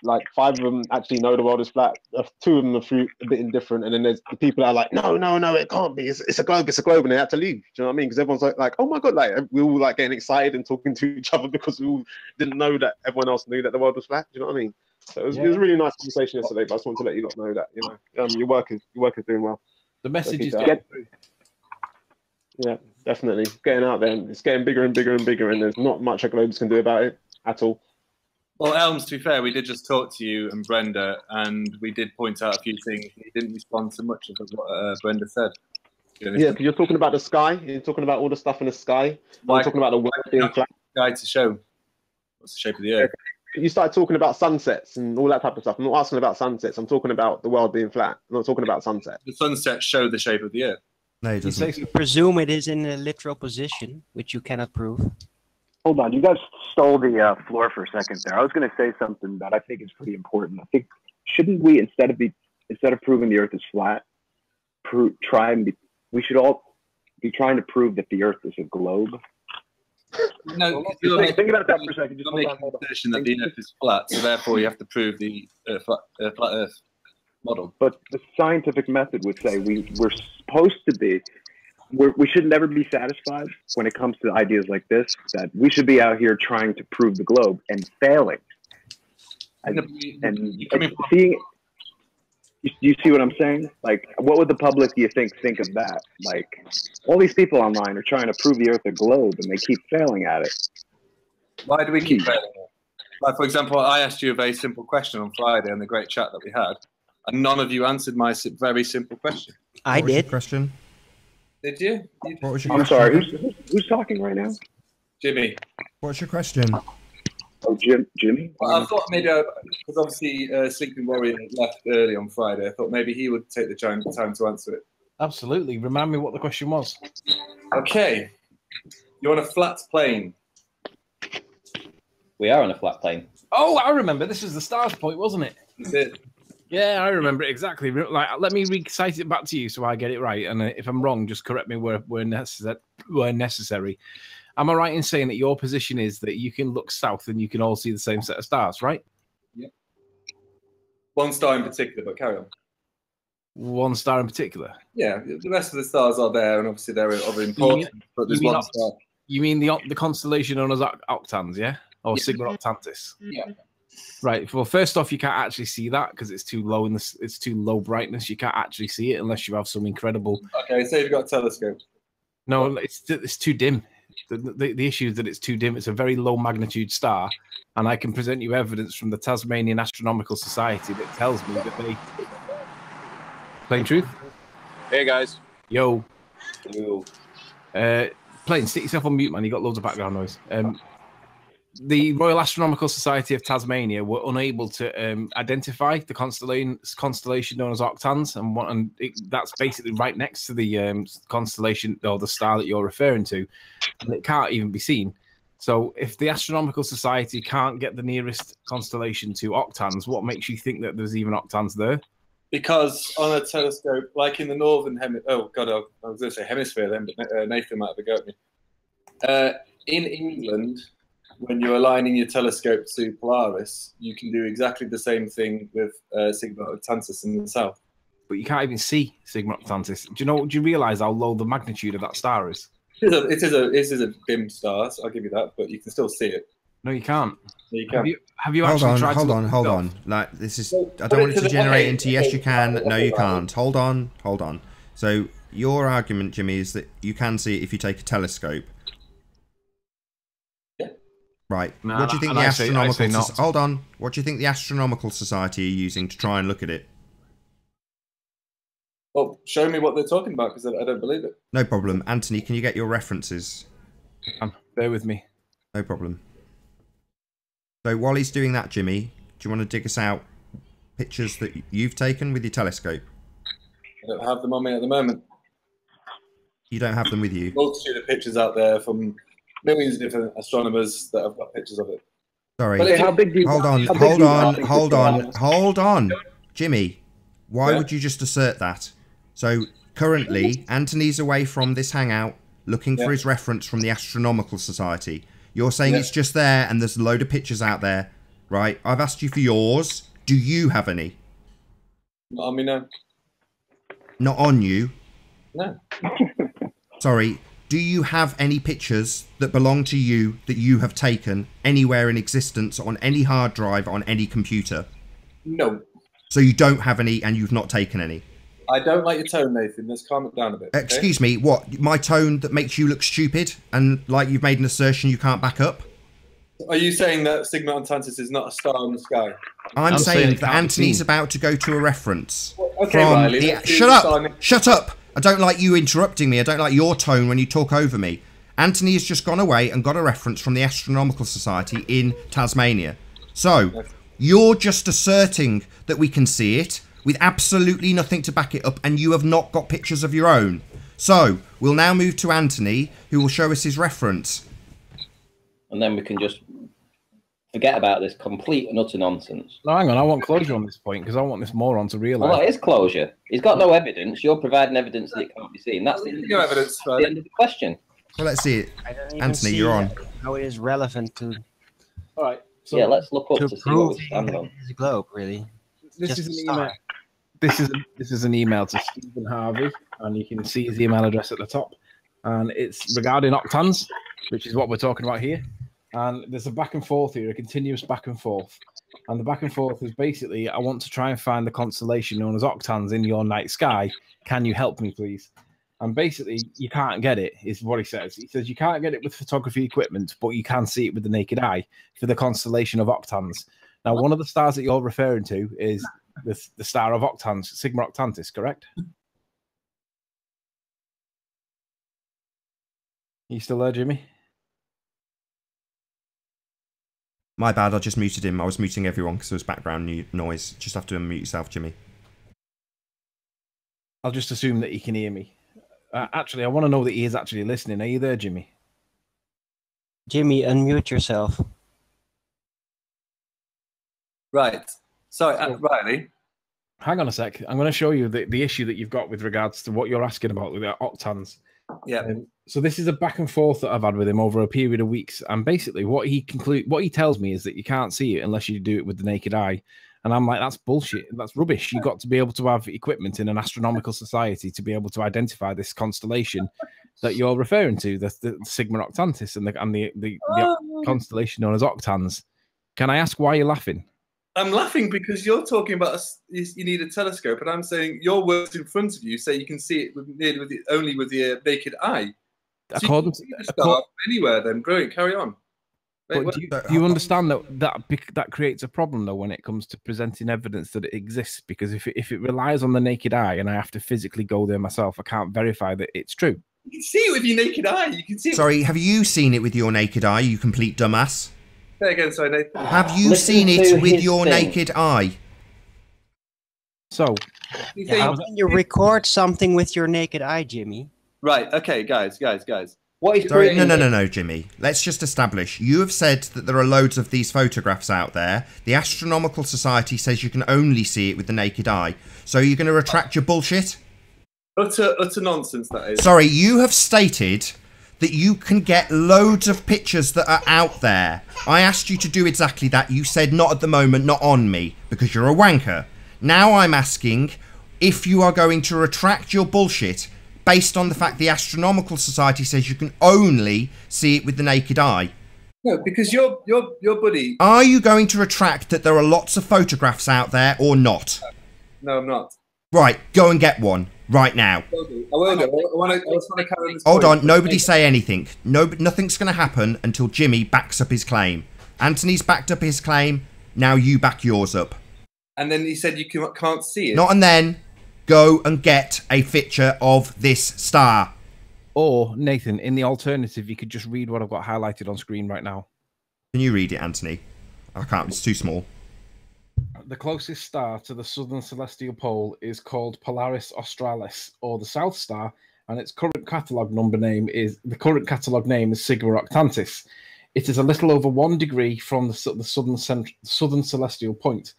like 5 of them actually know the world is flat. 2 of them are a bit indifferent, and then there's the people that are like, no, it can't be. It's a globe, and they had to leave. Do you know what I mean? Because everyone's like, oh my god, like we all like getting excited and talking to each other because we all didn't know that everyone else knew that the world was flat. Do you know what I mean? So it was a really nice conversation yesterday. But I just wanted to let you lot know that your work is doing well. The message is yeah, definitely getting out there. It's getting bigger and bigger and bigger, and there's not much a Globes can do about it at all. Well, Elms, to be fair, we did just talk to you and Brenda, and we did point out a few things. You didn't respond to much of what Brenda said. Yeah, because you're talking about the sky. You're talking about all the stuff in the sky. You're talking about the world being flat. Sky to show what's the shape of the earth. You started talking about sunsets and all that type of stuff. I'm not asking about sunsets. I'm talking about the world being flat. I'm not talking about sunset. The sunsets show the shape of the earth. No, it doesn't. You presume it is in a literal position, which you cannot prove. Hold on, you guys stole the floor for a second there. I was going to say something that I think is pretty important. I think shouldn't we instead of proving the Earth is flat, we should all be trying to prove that the Earth is a globe. No, think about that for a second. You're making the position that the Earth is flat, so therefore you have to prove the flat Earth model. But the scientific method would say we're supposed to be. We should never be satisfied when it comes to ideas like this, that we should be out here trying to prove the globe and failing. And seeing, you see what I'm saying? Like, what would the public, do you think of that? Like, all these people online are trying to prove the Earth a globe, and they keep failing at it. Why do we keep failing? Like, for example, I asked you a very simple question on Friday in the great chat that we had, and none of you answered my very simple question. I did. Question. Did you? What was your I'm question? sorry, who's talking right now? Jimmy. What's your question? Oh, Jimmy? Well, I thought maybe, because obviously Sleeping Warrior left early on Friday, I thought maybe he would take the time to answer it. Absolutely. Remind me what the question was. Okay. You're on a flat plane. We are on a flat plane. Oh, I remember. This was the stars point, wasn't it? That's it. Yeah, I remember it exactly. Like, let me recite it back to you so I get it right. And if I'm wrong, just correct me where necessary. Am I right in saying that your position is that you can look south and you can all see the same set of stars, right? Yeah. One star in particular, but carry on. One star in particular? Yeah, the rest of the stars are there, and obviously they're of importance. But there's one star. You mean the constellation known as Octans, yeah? Or Sigma Octantis? Yeah. Right. Well, first off, you can't actually see that because it's too low it's too low brightness. You can't actually see it unless you have some incredible. Okay, so you've got a telescope. No, it's too dim. The issue is that it's too dim. It's a very low magnitude star, and I can present you evidence from the Tasmanian Astronomical Society that tells me that they. Plain truth. Hey guys. Yo. Plain, stick yourself on mute, man. You got loads of background noise. The Royal Astronomical Society of Tasmania were unable to identify the constellation known as Octans, and that's basically right next to the constellation or the star that you're referring to, and it can't even be seen. So if the Astronomical Society can't get the nearest constellation to Octans, what makes you think that there's even Octans there? Because on a telescope, like in the northern hemisphere, I was going to say hemisphere then, but Nathan might have a go at me. In England, when you're aligning your telescope to Polaris, you can do exactly the same thing with Sigma Octantis in the south. But you can't even see Sigma Octantis. Do you realise how low the magnitude of that star is? It is a dim star, so I'll give you that, but you can still see it. No, you can't. Yeah, you can. Have you actually tried hold to on. Like, this is. I don't want it to generate into yes, you can, no, you can't. Hold on. So your argument, Jimmy, is that you can see it if you take a telescope. Right. No, what do you think the astronomical? Hold on. What do you think the astronomical society are using to try and look at it? Well, show me what they're talking about because I don't believe it. No problem. Anthony, can you get your references? Bear with me. No problem. So while he's doing that, Jimmy, do you want to dig us out pictures that you've taken with your telescope? I don't have them on me at the moment. You don't have them with you? Multitude of pictures out there from millions of different astronomers that have got pictures of it. Sorry. But How big do you Hold on. Jimmy, why would you just assert that? So currently, Anthony's away from this hangout looking for his reference from the Astronomical Society. You're saying it's just there and there's a load of pictures out there, right? I've asked you for yours. Do you have any? Not on me, no. Not on you? No. Sorry. Do you have any pictures that belong to you that you have taken anywhere in existence on any hard drive on any computer? No. So you don't have any and you've not taken any? I don't like your tone, Nathan. Let's calm it down a bit. Okay? Excuse me, what? My tone that makes you look stupid and like you've made an assertion you can't back up? Are you saying that Sigma Octantis is not a star in the sky? I'm saying that Anthony's about to go to a reference. Okay, Riley. Shut up! I don't like you interrupting me. I don't like your tone when you talk over me. Anthony has just gone away and got a reference from the Astronomical Society in Tasmania. So, you're just asserting that we can see it with absolutely nothing to back it up, and you have not got pictures of your own. So, we'll now move to Anthony, who will show us his reference. And then we can just forget about this complete and utter nonsense. No, hang on. I want closure on this point because I want this moron to realise. Well, it is closure. He's got no evidence. You're providing evidence that it can't be seen. That's the end of the question. Well, let's see it. Anthony, you're on. How it is relevant to. All right. So yeah, let's look up to see what prove we stand on. the globe, really. This is an email. This is an email to Stephen Harvey, and you can see his email address at the top. And it's regarding octans, which is what we're talking about here. And there's a back and forth here, a continuous back and forth. And the back and forth is basically, I want to try and find the constellation known as octans in your night sky. Can you help me, please? And basically, you can't get it, is what he says. He says you can't get it with photography equipment, but you can see it with the naked eye for the constellation of octans. Now, one of the stars that you're referring to is the star of octans, Sigma Octantis, correct? You still there, Jimmy? My bad, I just muted him. I was muting everyone because there was background noise. Just have to unmute yourself, Jimmy. I'll just assume that he can hear me. Actually, I want to know that he is actually listening. Are you there, Jimmy? Jimmy, unmute yourself. Right. Sorry, Riley. Hang on a sec. I'm going to show you the issue that you've got with regards to what you're asking about with the octans. Yeah. So this is a back and forth that I've had with him over a period of weeks, and basically what he tells me is that you can't see it unless you do it with the naked eye, and I'm like, that's bullshit. That's rubbish. You've got to be able to have equipment in an astronomical society to be able to identify this constellation that you're referring to, the Sigma Octantis and the constellation known as octans. Can I ask why you're laughing? I'm laughing because you're talking about you need a telescope, and I'm saying your words in front of you say you can see it only with the naked eye. So according to the star anywhere, then brilliant. Carry on. But do you understand that creates a problem though when it comes to presenting evidence that it exists? Because if it relies on the naked eye, and I have to physically go there myself, I can't verify that it's true. You can see it with your naked eye. You can see it. Sorry, have you seen it with your naked eye? You complete dumbass. Say again, sorry, Nathan. Have you seen it with your naked eye? So, how can you record something with your naked eye, Jimmy? Right. Okay, guys. What is Sorry, no, Jimmy. Let's just establish. You have said that there are loads of these photographs out there. The Astronomical Society says you can only see it with the naked eye. So you're going to retract your bullshit? Utter nonsense, that is. Sorry, you have stated that you can get loads of pictures that are out there. I asked you to do exactly that. You said not at the moment, not on me, because you're a wanker. Now I'm asking if you are going to retract your bullshit based on the fact the Astronomical Society says you can only see it with the naked eye. No, because your buddy... Are you going to retract that there are lots of photographs out there or not? No, I'm not. Right, go and get one right now. I will do. I want to carry on this Hold point. on, nobody say anything. Nothing's going to happen until Jimmy backs up his claim. Anthony's backed up his claim, now you back yours up. And then he said you can't see it. Not and then. Go and get a picture of this star. Or, Nathan, in the alternative, you could just read what I've got highlighted on screen right now. Can you read it, Anthony? I can't. It's too small. The closest star to the southern celestial pole is called Polaris Australis, or the South Star, and its current catalogue name is Sigma Octantis. It is a little over 1 degree from the southern celestial point.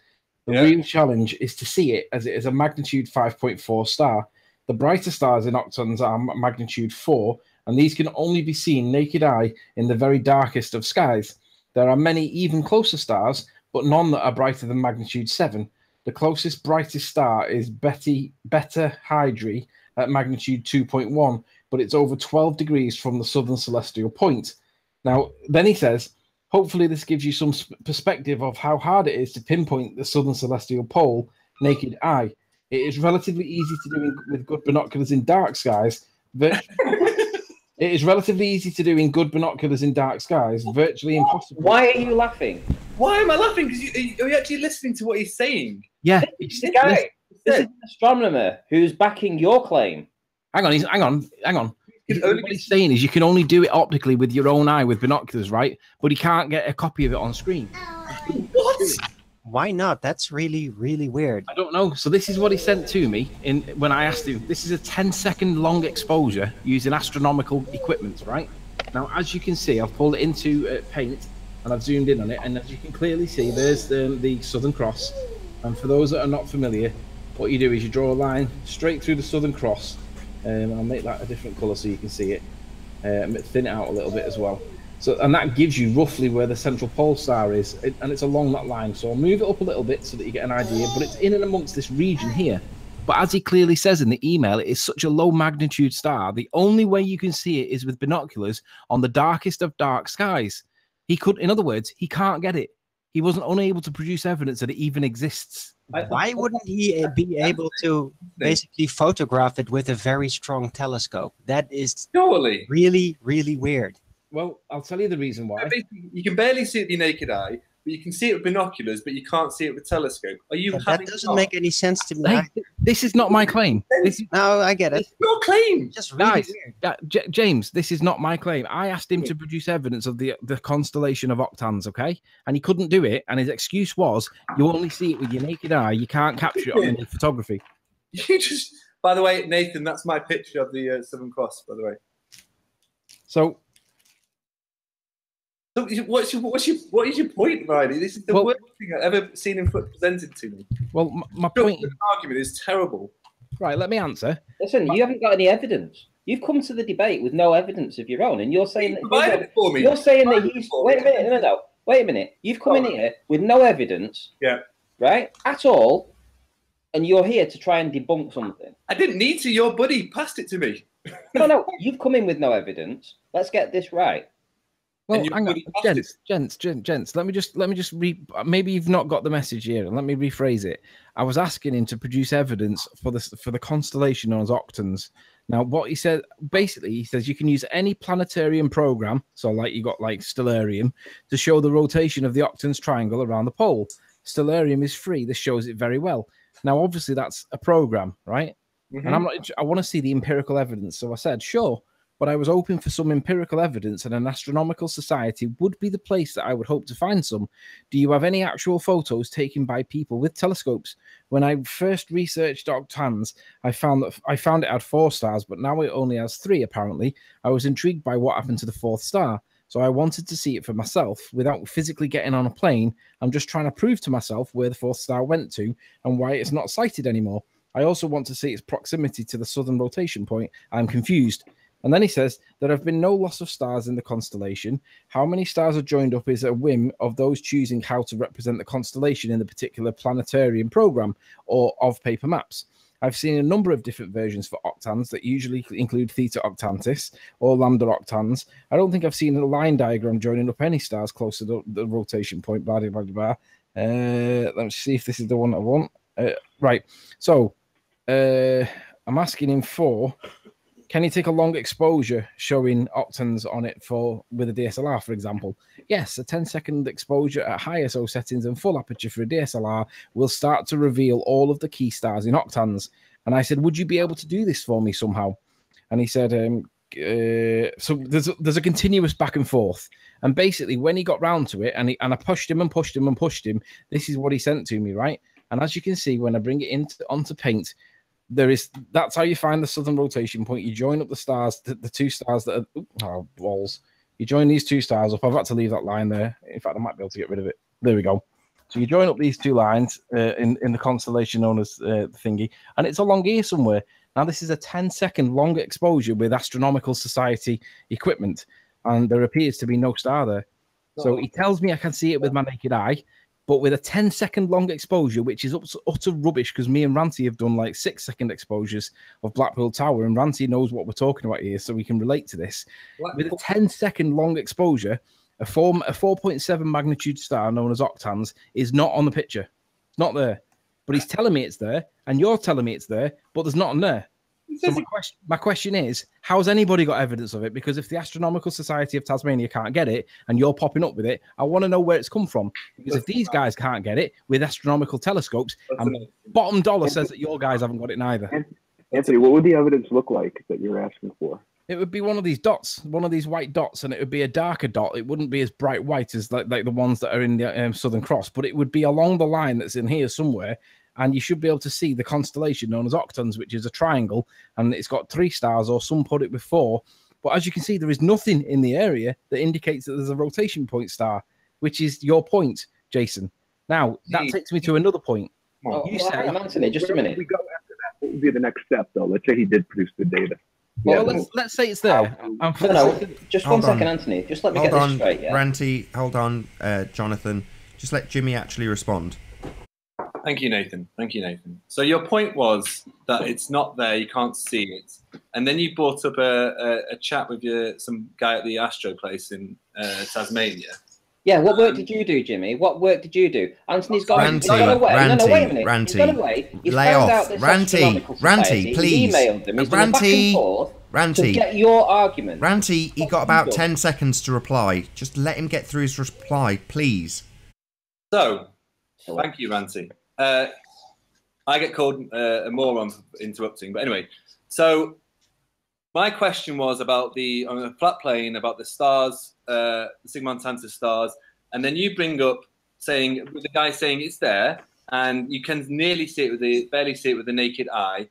The real challenge is to see it, as it is a magnitude 5.4 star. The brighter stars in octans are magnitude 4, and these can only be seen naked eye in the very darkest of skies. There are many even closer stars, but none that are brighter than magnitude 7. The closest brightest star is Beta Hydrae at magnitude 2.1, but it's over 12 degrees from the southern celestial point. Now, then he says, hopefully this gives you some perspective of how hard it is to pinpoint the southern celestial pole naked eye. It is relatively easy to do with good binoculars in dark skies. It is relatively easy to do in good binoculars in dark skies, virtually impossible. Why are you laughing? Why am I laughing? Because are you actually listening to what he's saying? Yeah. This is an astronomer who's backing your claim. Hang on. What he's saying is you can only do it optically with your own eye with binoculars, right? But he can't get a copy of it on screen. What? Why not? That's really, really weird. I don't know. So this is what he sent to me when I asked him. This is a 10-second long exposure using astronomical equipment, right? Now, as you can see, I've pulled it into paint and I've zoomed in on it. And as you can clearly see, there's the Southern Cross. And for those that are not familiar, what you do is you draw a line straight through the Southern Cross. I'll make that a different colour so you can see it. Thin it out a little bit as well. So, and that gives you roughly where the central pole star is, and it's along that line. So I'll move it up a little bit so that you get an idea, but it's in and amongst this region here. But as he clearly says in the email, it is such a low magnitude star. The only way you can see it is with binoculars on the darkest of dark skies. In other words, he can't get it. He wasn't unable to produce evidence that it even exists. Why wouldn't he be able to basically photograph it with a very strong telescope? That is surely really, really weird. Well, I'll tell you the reason why. You can barely see it with your naked eye, but you can see it with binoculars, but you can't see it with a telescope. Are you? That doesn't make any sense to me. Hey, this is not my claim. No, I get it. It's your claim. Just really weird. James, this is not my claim. I asked him to produce evidence of the constellation of octans, okay? And he couldn't do it. And his excuse was, you only see it with your naked eye. You can't capture it on any photography. You just, by the way, Nathan, that's my picture of the Southern Cross, by the way. So what is your point, Riley? This is the worst thing I've ever seen him presented to me. Well, my point. The argument is terrible. Right, let me answer. Listen, you haven't got any evidence. You've come to the debate with no evidence of your own, and you're saying that you're saying that he's. Wait a minute, no. Wait a minute. You've come in here with no evidence. Yeah. Right, at all, and you're here to try and debunk something. I didn't need to. Your buddy passed it to me. No. You've come in with no evidence. Let's get this right. Well, hang on, gents. Let me just maybe you've not got the message here, and let me rephrase it. I was asking him to produce evidence for the constellation known as octans. Now, what he said, basically, he says you can use any planetarium program, so like you got like Stellarium, to show the rotation of the octans triangle around the pole. Stellarium is free. This shows it very well. Now, obviously, that's a program, right? Mm-hmm. And I want to see the empirical evidence. So I said, sure. But I was hoping for some empirical evidence, and an astronomical society would be the place that I would hope to find some. Do you have any actual photos taken by people with telescopes? When I first researched octans, I found it had 4 stars, but now it only has 3, apparently. I was intrigued by what happened to the 4th star, so I wanted to see it for myself without physically getting on a plane. I'm just trying to prove to myself where the 4th star went to and why it's not sighted anymore. I also want to see its proximity to the southern rotation point. I'm confused. And then he says, there have been no loss of stars in the constellation. How many stars are joined up is a whim of those choosing how to represent the constellation in the particular planetarium program or of paper maps. I've seen a number of different versions for octans that usually include theta octantis or lambda octans. I don't think I've seen a line diagram joining up any stars close to the rotation point. Blah, blah, blah, blah. Let me see if this is the one I want. Right. So I'm asking him for... Can you take a long exposure showing octans on it with a DSLR, for example? Yes, a 10-second exposure at high ISO settings and full aperture for a DSLR will start to reveal all of the key stars in octans. And I said, would you be able to do this for me somehow? And he said, so there's a continuous back and forth. And basically, when he got round to it, and I pushed him and pushed him and pushed him, this is what he sent to me, right? And as you can see, when I bring it onto paint, that's how you find the southern rotation point. You join up the stars, the two stars that are balls. You join these two stars up. I've had to leave that line there. In fact, I might be able to get rid of it. There we go. So you join up these two lines in the constellation known as the thingy, and it's along here somewhere. Now, this is a 10-second long exposure with Astronomical Society equipment, and there appears to be no star there. So he tells me I can see it with my naked eye, but with a 10-second long exposure, which is utter rubbish, because me and Ranty have done like 6-second exposures of Blackpool Tower, and Ranty knows what we're talking about here, so we can relate to this. With a 10-second long exposure, a 4.7 magnitude star known as octans is not on the picture. It's not there. But he's telling me it's there, and you're telling me it's there, but there's nothing there. So my question is, how has anybody got evidence of it? Because if the Astronomical Society of Tasmania can't get it, and you're popping up with it, I want to know where it's come from. Because if these guys can't get it with astronomical telescopes, and bottom dollar says that your guys haven't got it neither. Anthony, what would the evidence look like that you're asking for? It would be one of these dots, one of these white dots, and it would be a darker dot. It wouldn't be as bright white as like the ones that are in the Southern Cross, but it would be along the line that's in here somewhere, and you should be able to see the constellation known as Octans, which is a triangle, and it's got 3 stars, or some put it with 4. But as you can see, there is nothing in the area that indicates that there's a rotation point star, which is your point, Jason. Now, that takes me to another point. You say, Anthony, just a minute. We go after that. What would be the next step, though? Let's say he did produce the data. Well, let's say it's there. No, just one second, Anthony. Just let me get this straight. Yeah? Ranty, hold on, Jonathan. Just let Jimmy actually respond. Thank you, Nathan. Thank you, Nathan. So your point was that it's not there, you can't see it, and then you brought up a chat with some guy at the Astro place in Tasmania. Yeah, what work did you do, Jimmy? What work did you do? Anthony's gone, he's gone away. Ranty, no, wait a minute. Ranty, he's gone away. He's lay found off. out this Ranty, please. He's emailed them. He's done a back and forth to get your argument. Ranty, he got about 10 seconds to reply. Just let him get through his reply, please. So, thank you, Ranty. I get called a moron for interrupting, but anyway. So, my question was about on a flat plane, about the stars, the Sigma Tanta stars, and then you bring up the guy saying it's there, and you can nearly see it barely see it with the naked eye,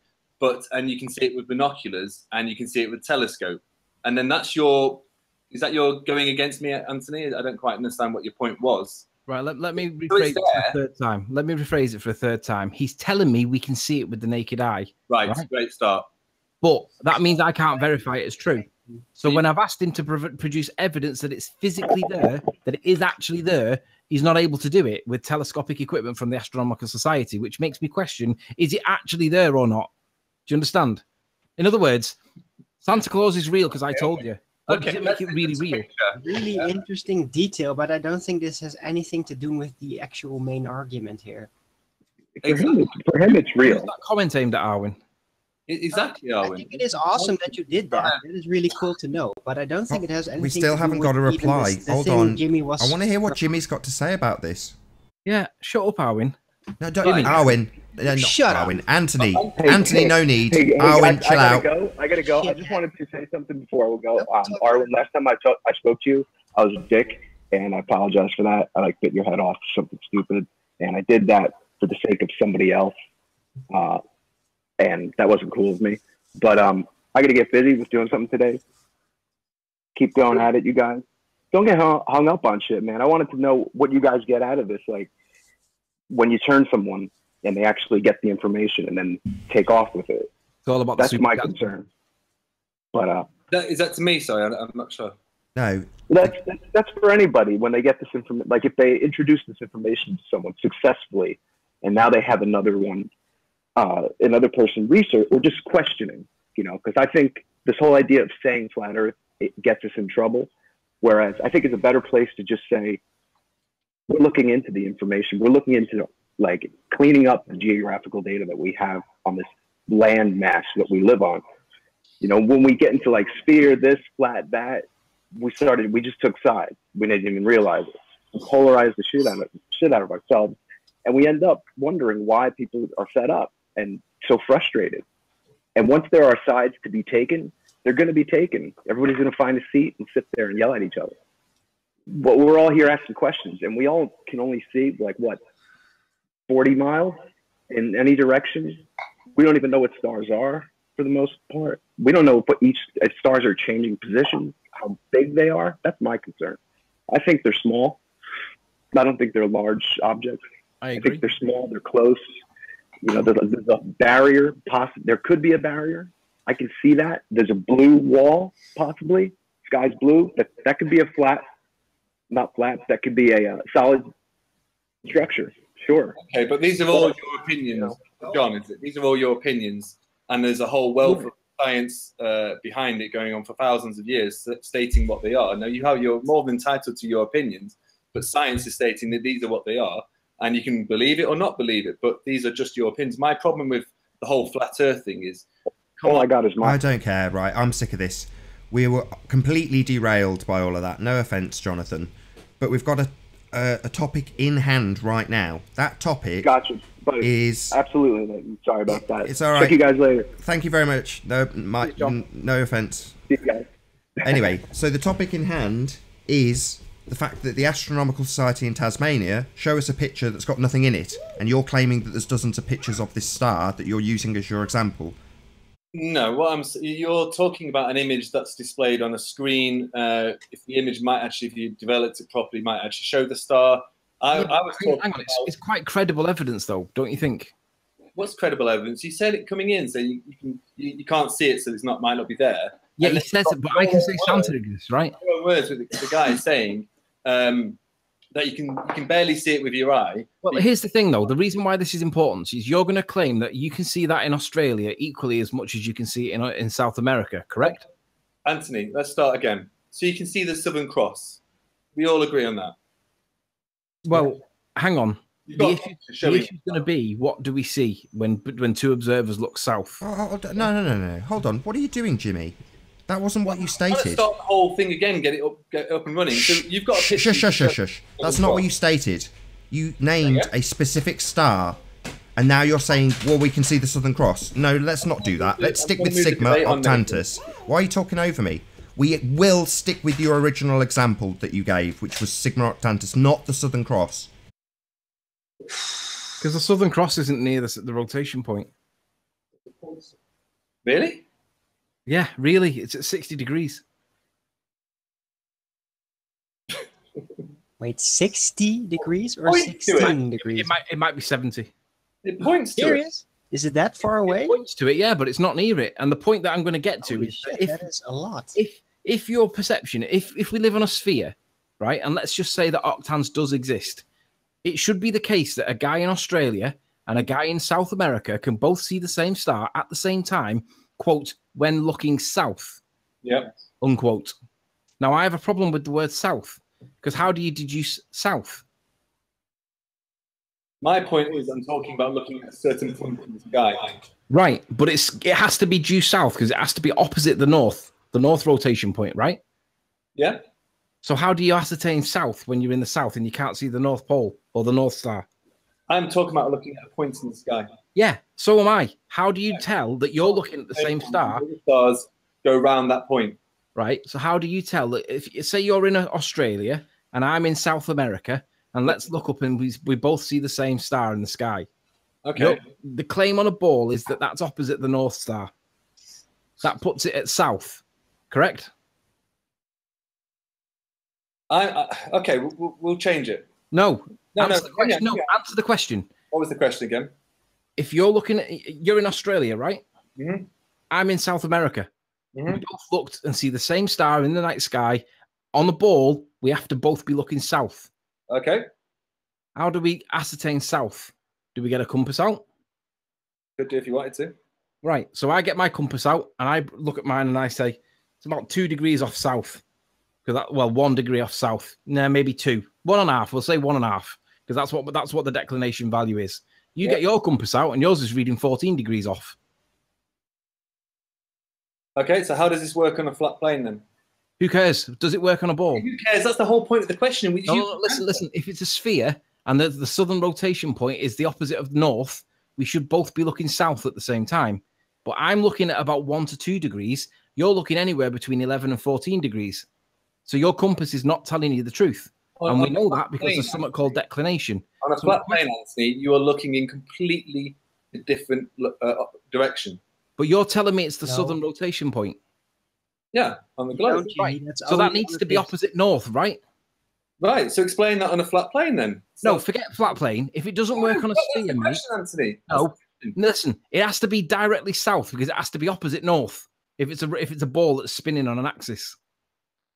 and you can see it with binoculars, and you can see it with telescope, and then is that your going against me, Anthony? I don't quite understand what your point was. Right, let me rephrase it for a third time. Let me rephrase it for a third time. He's telling me we can see it with the naked eye. Right? Great start. But that means I can't verify it as true. So when I've asked him to produce evidence that it's physically there, that it is actually there, he's not able to do it with telescopic equipment from the Astronomical Society, which makes me question, is it actually there or not? Do you understand? In other words, Santa Claus is real because I told you. But does it make it really real? Really interesting detail, but I don't think this has anything to do with the actual main argument here. For him, it's real. That comment aimed at Arwen. Exactly, Arwen. I think it is awesome that you did that. It is really cool to know, but I don't think it has anything. We still to do haven't with got a even reply. the Hold thing on. Jimmy was I want to hear what Jimmy's got to say about this. Yeah, shut up, Arwen. No, don't Arwen. Not Shut Arwen. up. Anthony. Anthony, no need. Arwen, guys, chill out. I gotta go. I just wanted to say something before we go. Arwen, last time I spoke to you, I was a dick, and I apologize for that. I bit your head off for something stupid, and I did that for the sake of somebody else, and that wasn't cool of me. But I gotta get busy with doing something today. Keep going at it, you guys. Don't get hung up on shit, man. I wanted to know what you guys get out of this, like when you turn someone and they actually get the information and then take off with it. It's all about that's my concern. But is that to me? Sorry, I'm not sure. No, that's for anybody when they get this information. Like if they introduce this information to someone successfully, and now they have another person research or just questioning, because I think this whole idea of saying flat Earth, it gets us in trouble. Whereas I think it's a better place to just say, we're looking into the information. We're looking into like cleaning up the geographical data that we have on this land mass that we live on. When we get into like sphere, this, flat, that, we just took sides. We didn't even realize it. We polarized the shit out of ourselves. And we end up wondering why people are fed up. and so frustrated. And once there are sides to be taken, they're going to be taken. Everybody's going to find a seat and sit there and yell at each other. But we're all here asking questions, and we all can only see, like, what, 40 miles in any direction? We don't even know what stars are for the most part. We don't know if stars are changing positions, how big they are. That's my concern. I think they're small. I don't think they're large objects. I agree. think they're small. They're close. You know, there's a barrier. There could be a barrier. I can see that. There's a blue wall, possibly. Sky's blue. That could be a flat, not flat. That could be a solid structure. Sure. Okay, but these are all your opinions, John. Is it? These are all your opinions, and there's a whole wealth of science behind it going on for thousands of years, stating what they are. Now, you're more than entitled to your opinions, but science is stating that these are what they are, and you can believe it or not believe it. But these are just your opinions. My problem with the whole flat Earth thing is, all I got is I don't care. Right, I'm sick of this. We were completely derailed by all of that. No offense, Jonathan, but we've got a topic in hand right now. That topic is absolutely. Sorry about that. It's all right. Check you guys later. Thank you very much. No offense. See you guys. Anyway, so the topic in hand is the fact that the Astronomical Society in Tasmania show us a picture that's got nothing in it, and you're claiming that there's dozens of pictures of this star that you're using as your example. No, you're talking about an image that's displayed on a screen. If the image might actually, if you developed it properly, might actually show the star. I was talking hang on, it's quite credible evidence, though, don't you think? What's credible evidence? You said it coming in, so you can't see it, so might not be there. Yeah, he says it, but I can say Santa exists, right? Words with the guy saying that you can barely see it with your eye. Well, here's the thing, though. The reason why this is important is you're going to claim that you can see that in Australia equally as much as you can see it in South America, correct? Anthony, let's start again. So you can see the Southern Cross. We all agree on that. Well, hang on. The issue is going to be, what do we see when two observers look south? No. Hold on. What are you doing, Jimmy? That wasn't what you stated. Let's start the whole thing again, get it up and running. So you've got a picture. Shush. That's not what you stated. You named a specific star, and now you're saying, well, we can see the Southern Cross. No, let's not do that. Let's stick with Sigma Octantis. Why are you talking over me? We will stick with your original example that you gave, which was Sigma Octantis, not the Southern Cross. Because the Southern Cross isn't near the rotation point. Really? Yeah, really. It's at 60 degrees. Wait, 60 degrees or 16 degrees? It might be 70. It points to it. Is it that far away? It points to it, yeah, but it's not near it. And the point that I'm going to get to is that is a lot. If your perception, if we live on a sphere, right, and let's just say that octans does exist, it should be the case that a guy in Australia and a guy in South America can both see the same star at the same time, quote, when looking south, unquote. Now, I have a problem with the word south, because how do you deduce south? My point is, I'm talking about looking at a certain point in the sky. Right, but it has to be due south, because it has to be opposite the north rotation point, right? Yeah. So how do you ascertain south when you're in the south and you can't see the North Pole or the North Star? I'm talking about looking at a point in the sky. Yeah, so am I. How do you tell that you're looking at the same star? The stars go around that point. Right, so how do you tell that if, say, you're in Australia and I'm in South America, and let's look up and we both see the same star in the sky. Okay. The claim on a ball is that that's opposite the North Star. That puts it at south, correct? Okay, we'll change it. No. Answer the question. What was the question again? If you're looking at, you're in Australia, right? Mm-hmm. I'm in South America. Mm-hmm. We both looked and see the same star in the night sky. On the ball, we have to both be looking south. Okay. How do we ascertain south? Do we get a compass out? Could do if you wanted to. Right. So I get my compass out and I look at mine and I say, it's about 2 degrees off south. Because 1 degree off south. No, maybe 2. 1.5. We'll say 1.5. Because that's what the declination value is. You get your compass out and yours is reading 14 degrees off. Okay, so how does this work on a flat plane then? Who cares? Does it work on a ball? Who cares? That's the whole point of the question. Listen. If it's a sphere and the southern rotation point is the opposite of north, we should both be looking south at the same time. But I'm looking at about 1 to 2 degrees. You're looking anywhere between 11 and 14 degrees. So your compass is not telling you the truth. And we know that because there's something called declination. On a flat plane, Anthony, you are looking in completely different direction. But you're telling me it's the southern rotation point. Yeah, on the globe. Right. So that needs to be opposite north, right? Right. So explain that on a flat plane then. No, forget flat plane. If it doesn't work on a sphere, mate. Anthony. No, listen. It has to be directly south because it has to be opposite north. If it's a ball that's spinning on an axis.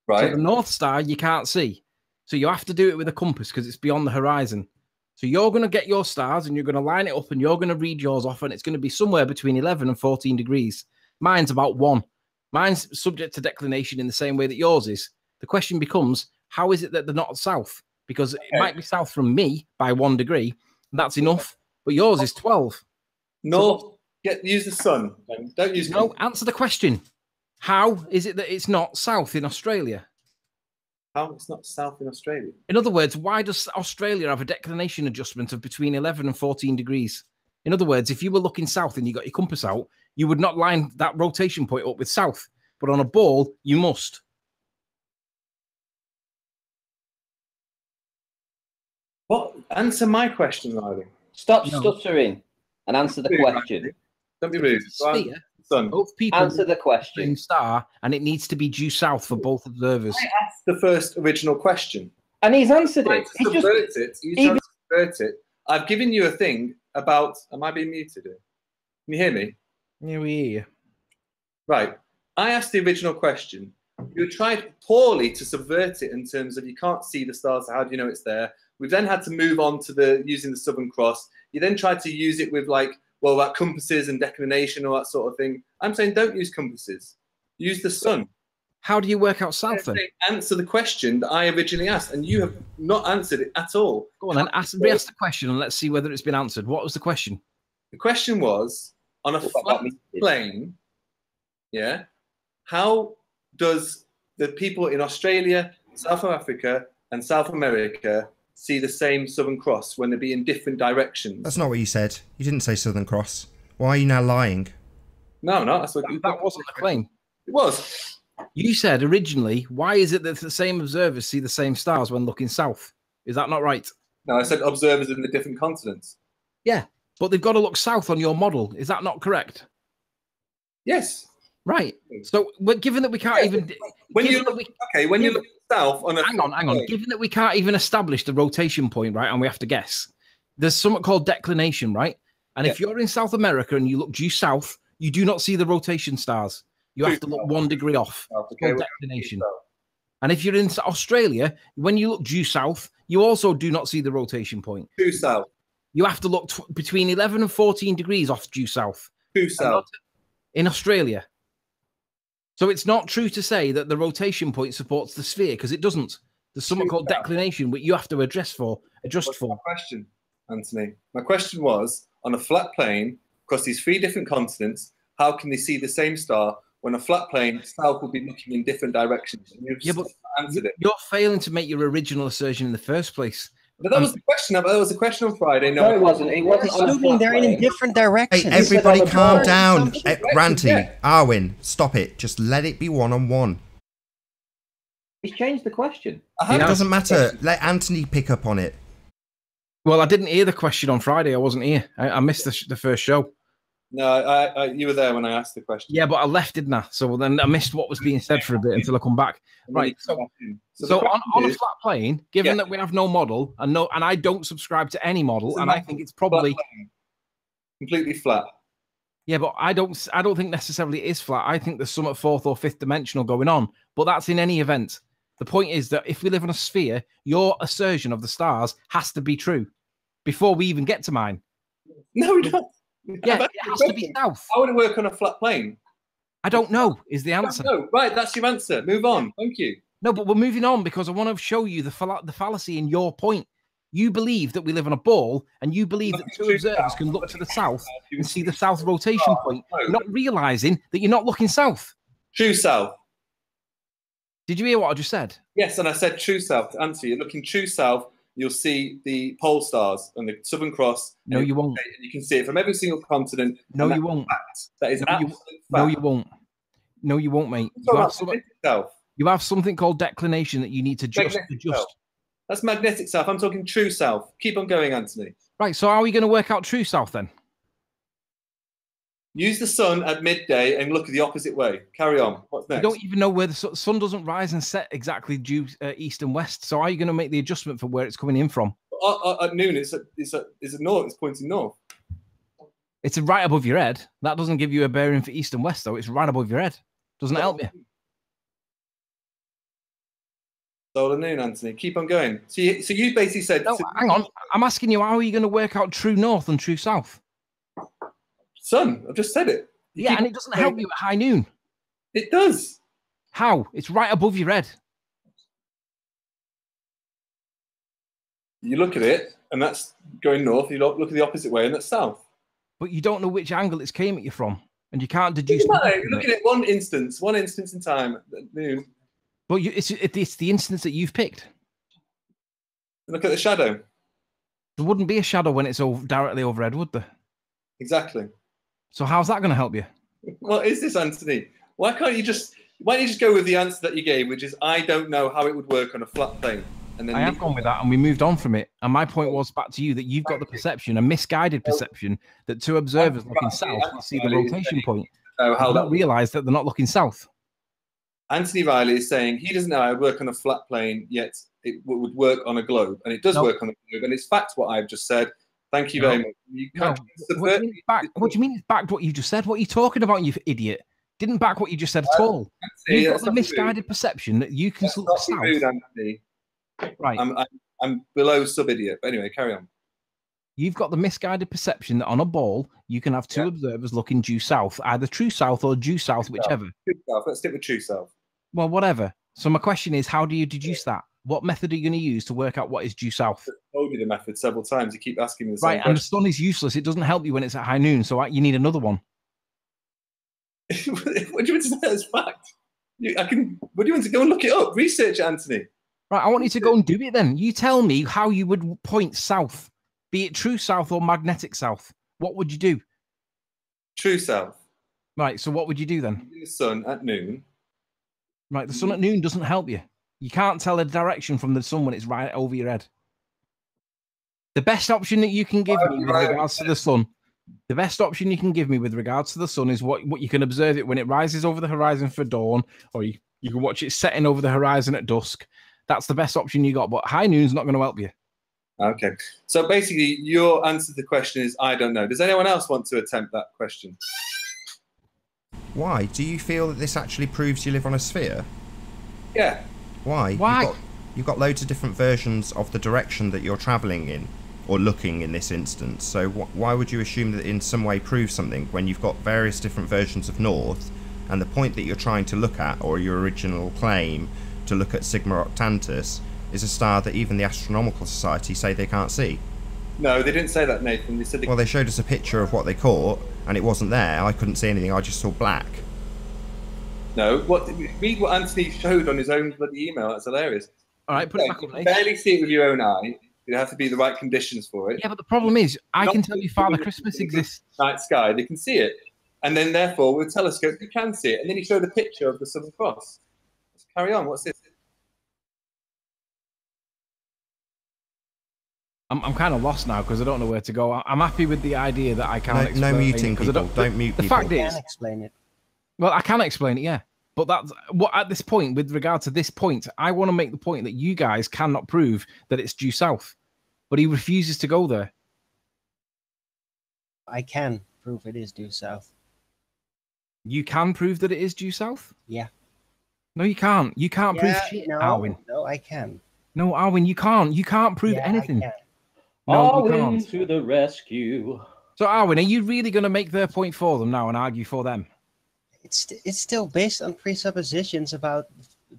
Right. So the North Star you can't see. So you have to do it with a compass because it's beyond the horizon. So you're going to get your stars and you're going to line it up and you're going to read yours off and it's going to be somewhere between 11 and 14 degrees. Mine's about 1. Mine's subject to declination in the same way that yours is. The question becomes, how is it that they're not south? Because it might be south from me by 1 degree. That's enough. But yours is 12. No, use the sun. Don't use No, answer the question. How is it that it's not south in Australia? How it's not south in Australia? In other words, why does Australia have a declination adjustment of between 11 and 14 degrees? In other words, if you were looking south and you got your compass out, you would not line that rotation point up with south. But on a ball, you must. What? Answer my question, Riley. Stop stuttering and answer the question. Don't be rude. Sphere, Sun. both people Answer the question. same star, and it needs to be due south for both observers. I asked the first original question. And he's answered it. You try to subvert it. I've given you a thing about. Am I being muted? Can you hear me? Yeah, we hear you. Right. I asked the original question. You tried poorly to subvert it in terms of you can't see the stars. So how do you know it's there? We've then had to move on to using the Southern Cross. You then tried to use it with about compasses and declination, all that sort of thing. I'm saying don't use compasses. Use the sun. How do you work out south then? Answer the question that I originally asked, and you have not answered it at all. Go on then, re-ask the question and let's see whether it's been answered. What was the question? The question was, on a flat plane, yeah, how does the people in Australia, South Africa, and South America see the same Southern Cross when they be in different directions? That's not what you said. You didn't say Southern Cross. Why are you now lying? No, that's what that wasn't the claim. It was. You said originally, why is it that the same observers see the same stars when looking south? Is that not right? No, I said observers in the different continents. Yeah, but they've got to look south on your model. Is that not correct? Yes. Right. So, given that we can't even... When you look south on a... Hang on. Given that we can't even establish the rotation point, right, and we have to guess, there's something called declination, right? And if you're in South America and you look due south, you do not see the rotation stars. You have to look 1 degree off. It's called declination. And if you're in Australia, when you look due south, you also do not see the rotation point. Due south. You have to look between 11 and 14 degrees off due south. Due south. In Australia. So it's not true to say that the rotation point supports the sphere, because it doesn't. There's something called declination, which you have to adjust for. My question, Anthony. My question was, on a flat plane, across these 3 different continents, how can they see the same star when a flat plane south will be looking in different directions? But you're failing to make your original assertion in the first place. But that was the question. That was the question on Friday. No, it wasn't. It wasn't. Assuming they're in different directions. Hey, everybody calm down. Ranty, Arwin, stop it. Just let it be one-on-one. He's changed the question. It doesn't matter. Let Anthony pick up on it. Well, I didn't hear the question on Friday. I wasn't here. I missed the first show. No, you were there when I asked the question. Yeah, but I left, didn't I? So then I missed what was being said for a bit until I come back. Right. So on a flat plane, given that we have no model and I don't subscribe to any model, and I think it's probably completely flat. Yeah, but I don't think necessarily it is flat. I think there's some 4th or 5th dimensional going on. But that's in any event. The point is that if we live in a sphere, your assertion of the stars has to be true before we even get to mine. No, we don't. Yeah, it has to be south. How would it work on a flat plane? I don't know, is the answer. No, right, that's your answer. Move on. Thank you. No, but we're moving on because I want to show you the fallacy in your point. You believe that we live on a ball, and you believe that 2 observers can look to the south and see the south rotation point, not realizing that you're not looking south. True south. Did you hear what I just said? Yes, and I said true south. To answer, you're looking true south you'll see the pole stars and the Southern Cross. No, you won't. And you can see it from every single continent. No, you won't. Fact. That is No, absolute fact. No, you won't. No, you won't, mate. You have something called declination that you need to just adjust. That's magnetic south. I'm talking true south. Keep on going, Anthony. Right, so how are we going to work out true south then? Use the sun at midday and look the opposite way. Carry on. What's next? You don't even know where the sun doesn't rise and set exactly due east and west. So how are you going to make the adjustment for where it's coming in from? At noon, it's north. It's pointing north. It's right above your head. That doesn't give you a bearing for east and west, though. It's right above your head. Doesn't it help you? Solar noon, Anthony. Keep on going. So you basically said... No, hang on. I'm asking you, how are you going to work out true north and true south? Sun. I've just said it. Yeah, and it doesn't help you at high noon. It does. How? It's right above your head. You look at it, and that's going north. You look at the opposite way, and that's south. But you don't know which angle it's came at you from, and you can't deduce... You're looking at one instance in time at noon. But it's the instance that you've picked. Look at the shadow. There wouldn't be a shadow when it's directly overhead, would there? Exactly. So how's that going to help you? What is this, Anthony? Why don't you just go with the answer that you gave, which is I don't know how it would work on a flat plane. And then I have gone with that, and we moved on from it. And my point was back to you that you've got the perception, a misguided perception, that two observers looking south will see the rotation point. How that realize that they're not looking south. Anthony Riley is saying he doesn't know how it would work on a flat plane, yet it would work on a globe, and it does work on a globe, and it's fact what I've just said. Thank you very much. What do you mean it's backed what you just said? What are you talking about, you idiot? Didn't back what you just said at all. You've got the misguided perception that you can look south. Rude, Anthony. Right. I'm below sub-idiot, but anyway, carry on. You've got the misguided perception that on a ball, you can have two observers looking due south, either true south or due south, whichever. True south. Let's stick with true south. Well, whatever. So my question is, how do you deduce that? What method are you going to use to work out what is due south? I've told you the method several times. You keep asking me the same question. And the sun is useless. It doesn't help you when it's at high noon, so you need another one. What do you want to say as fact? What do you want to go and look it up? Research it, Anthony. Right, I want you to go and do it then. You tell me how you would point south, be it true south or magnetic south. What would you do? True south. Right, so what would you do then? The sun at noon. Right, the sun at noon doesn't help you. You can't tell a direction from the sun when it's right over your head. The best option that you can give me with regards to the sun, the best option you can give me with regards to the sun is what you can observe it when it rises over the horizon for dawn, or you can watch it setting over the horizon at dusk. That's the best option you got, but high noon's not going to help you. Okay. So basically, your answer to the question is, I don't know. Does anyone else want to attempt that question? Why? Do you feel that this actually proves you live on a sphere? Yeah. Why? Why? You've got loads of different versions of the direction that you're travelling in, or looking in this instance. So why would you assume that in some way proves something when you've got various different versions of north, and the point that you're trying to look at, or your original claim to look at Sigma Octantis, is a star that even the Astronomical Society say they can't see? No, they didn't say that, Nathan. They said well, they showed us a picture of what they caught, and it wasn't there. I couldn't see anything. I just saw black. No, read what Anthony showed on his own bloody email. That's hilarious. All right, put it back You up. can barely see it with your own eye. There have to be the right conditions for it. Yeah, but the problem is, I can tell you Father Christmas exists. Night sky, they can see it. And then, therefore, with a telescope, you can see it. And then he showed a picture of the Southern Cross. Let's carry on. What's this? I'm kind of lost now because I don't know where to go. I'm happy with the idea that I can't explain. No muting people. Don't mute people. The fact is, I can explain it. Well, I can explain it, yeah. But that's what at this point, with regard to this point, I want to make the point that you guys cannot prove that it's due south. But he refuses to go there. I can prove it is due south. You can prove that it is due south? Yeah. No, you can't. You can't prove shit, no, Arwin. No, I can. No, Arwin, you can't. You can't prove anything. I can. No, you Arwin can't. to the rescue. So, Arwin, are you really going to make their point for them now and argue for them? It's still based on presuppositions about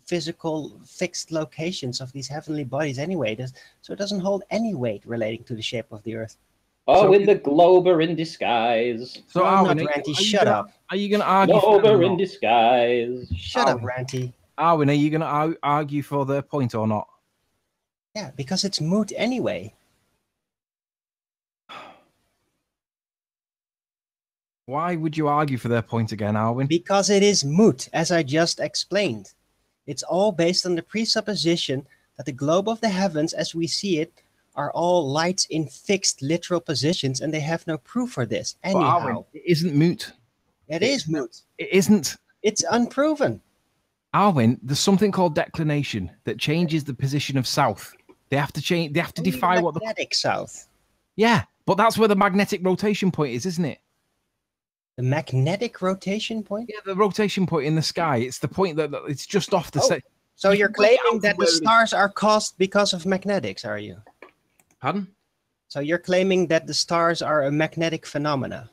physical fixed locations of these heavenly bodies anyway. So it doesn't hold any weight relating to the shape of the Earth. Arwin the Glober in disguise. So, no, Arwin, not Ranty, shut up. Are you going to argue Glober in disguise. Shut up, Ranty. Arwin, are you going to argue for their point or not? Yeah, because it's moot anyway. Why would you argue for their point again, Arwin? Because it is moot, as I just explained. It's all based on the presupposition that the globe of the heavens, as we see it, are all lights in fixed literal positions, and they have no proof for this. But Anyhow, Arwin, it isn't moot. it is moot. It isn't. It's unproven. Arwin, there's something called declination that changes the position of south. They have to change. They have to define what the magnetic south. Yeah, but that's where the magnetic rotation point is, isn't it? The magnetic rotation point? Yeah, the rotation point in the sky. It's the point that it's just off the set. So you're claiming that the stars are caused because of magnetics, are you? Pardon? So you're claiming that the stars are a magnetic phenomena?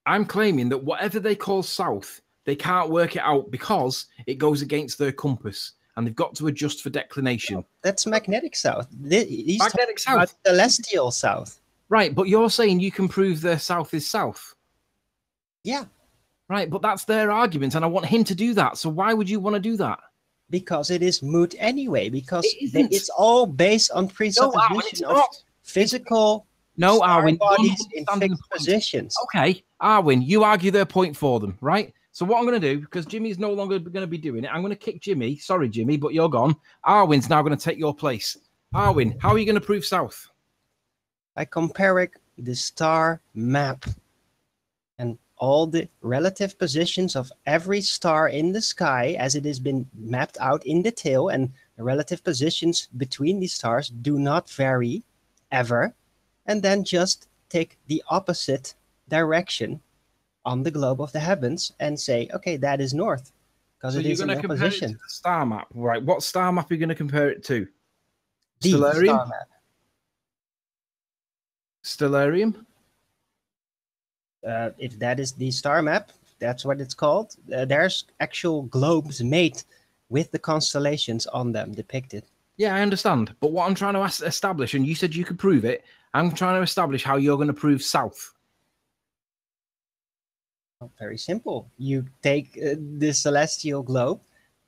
I'm claiming that whatever they call south, they can't work it out because it goes against their compass, and they've got to adjust for declination. No, that's magnetic south. Magnetic south. Celestial south. Right, but you're saying you can prove their south is south. Yeah. Right, but that's their argument, and I want him to do that. So why would you want to do that? Because it is moot anyway, because it's all based on presupposition of physical Arwin, bodies in fixed positions. Okay, Arwin, you argue their point for them, right? So what I'm going to do, because Jimmy's no longer going to be doing it, I'm going to kick Jimmy. Sorry, Jimmy, but you're gone. Arwin's now going to take your place. Arwin, how are you going to prove south? By comparing the star map and all the relative positions of every star in the sky as it has been mapped out in detail, and the relative positions between these stars do not vary ever, and then just take the opposite direction on the globe of the heavens and say, okay, that is north, because it is in that position. It to the star map, right? What star map are you going to compare it to? The Stellarium? star map. Stellarium? If that is the star map, that's what it's called. There's actual globes made with the constellations on them depicted. Yeah, I understand. But what I'm trying to establish, and you said you could prove it, I'm trying to establish how you're going to prove south. Very simple. You take the celestial globe,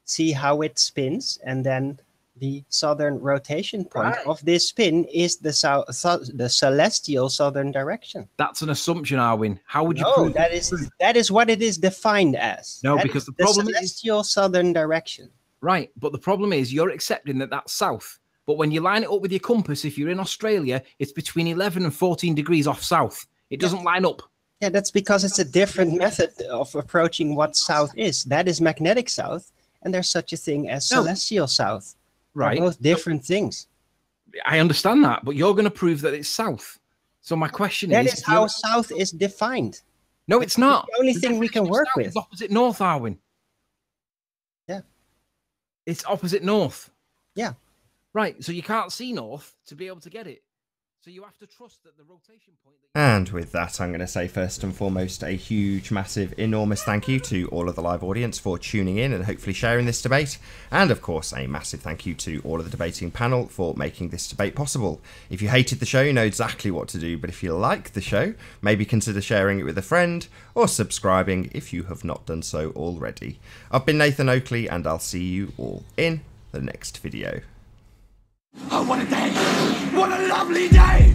see how it spins, and then the southern rotation point of this spin is the celestial southern direction. That's an assumption, Arwin. How would you prove that is what it is defined as. No, that because is the problem is celestial southern direction. Right, but the problem is you're accepting that that's south. But when you line it up with your compass, if you're in Australia, it's between 11 and 14 degrees off south. It doesn't line up. Yeah, that's because it's a different method of approaching what south is. That is magnetic south, and there's such a thing as celestial south. Right. They're both different things. I understand that, but you're going to prove that it's south. So my question that is how south is defined. No, it's not. The only thing we can work with. It's opposite north, Arwin. Yeah. It's opposite north. Yeah. Right, so you can't see north to be able to get it. So you have to trust that the rotation point... And with that, I'm going to say first and foremost a huge, massive, enormous thank you to all of the live audience for tuning in and hopefully sharing this debate. And of course, a massive thank you to all of the debating panel for making this debate possible. If you hated the show, you know exactly what to do. But if you like the show, maybe consider sharing it with a friend or subscribing if you have not done so already. I've been Nathan Oakley, and I'll see you all in the next video. Oh, what a day! What a lovely day!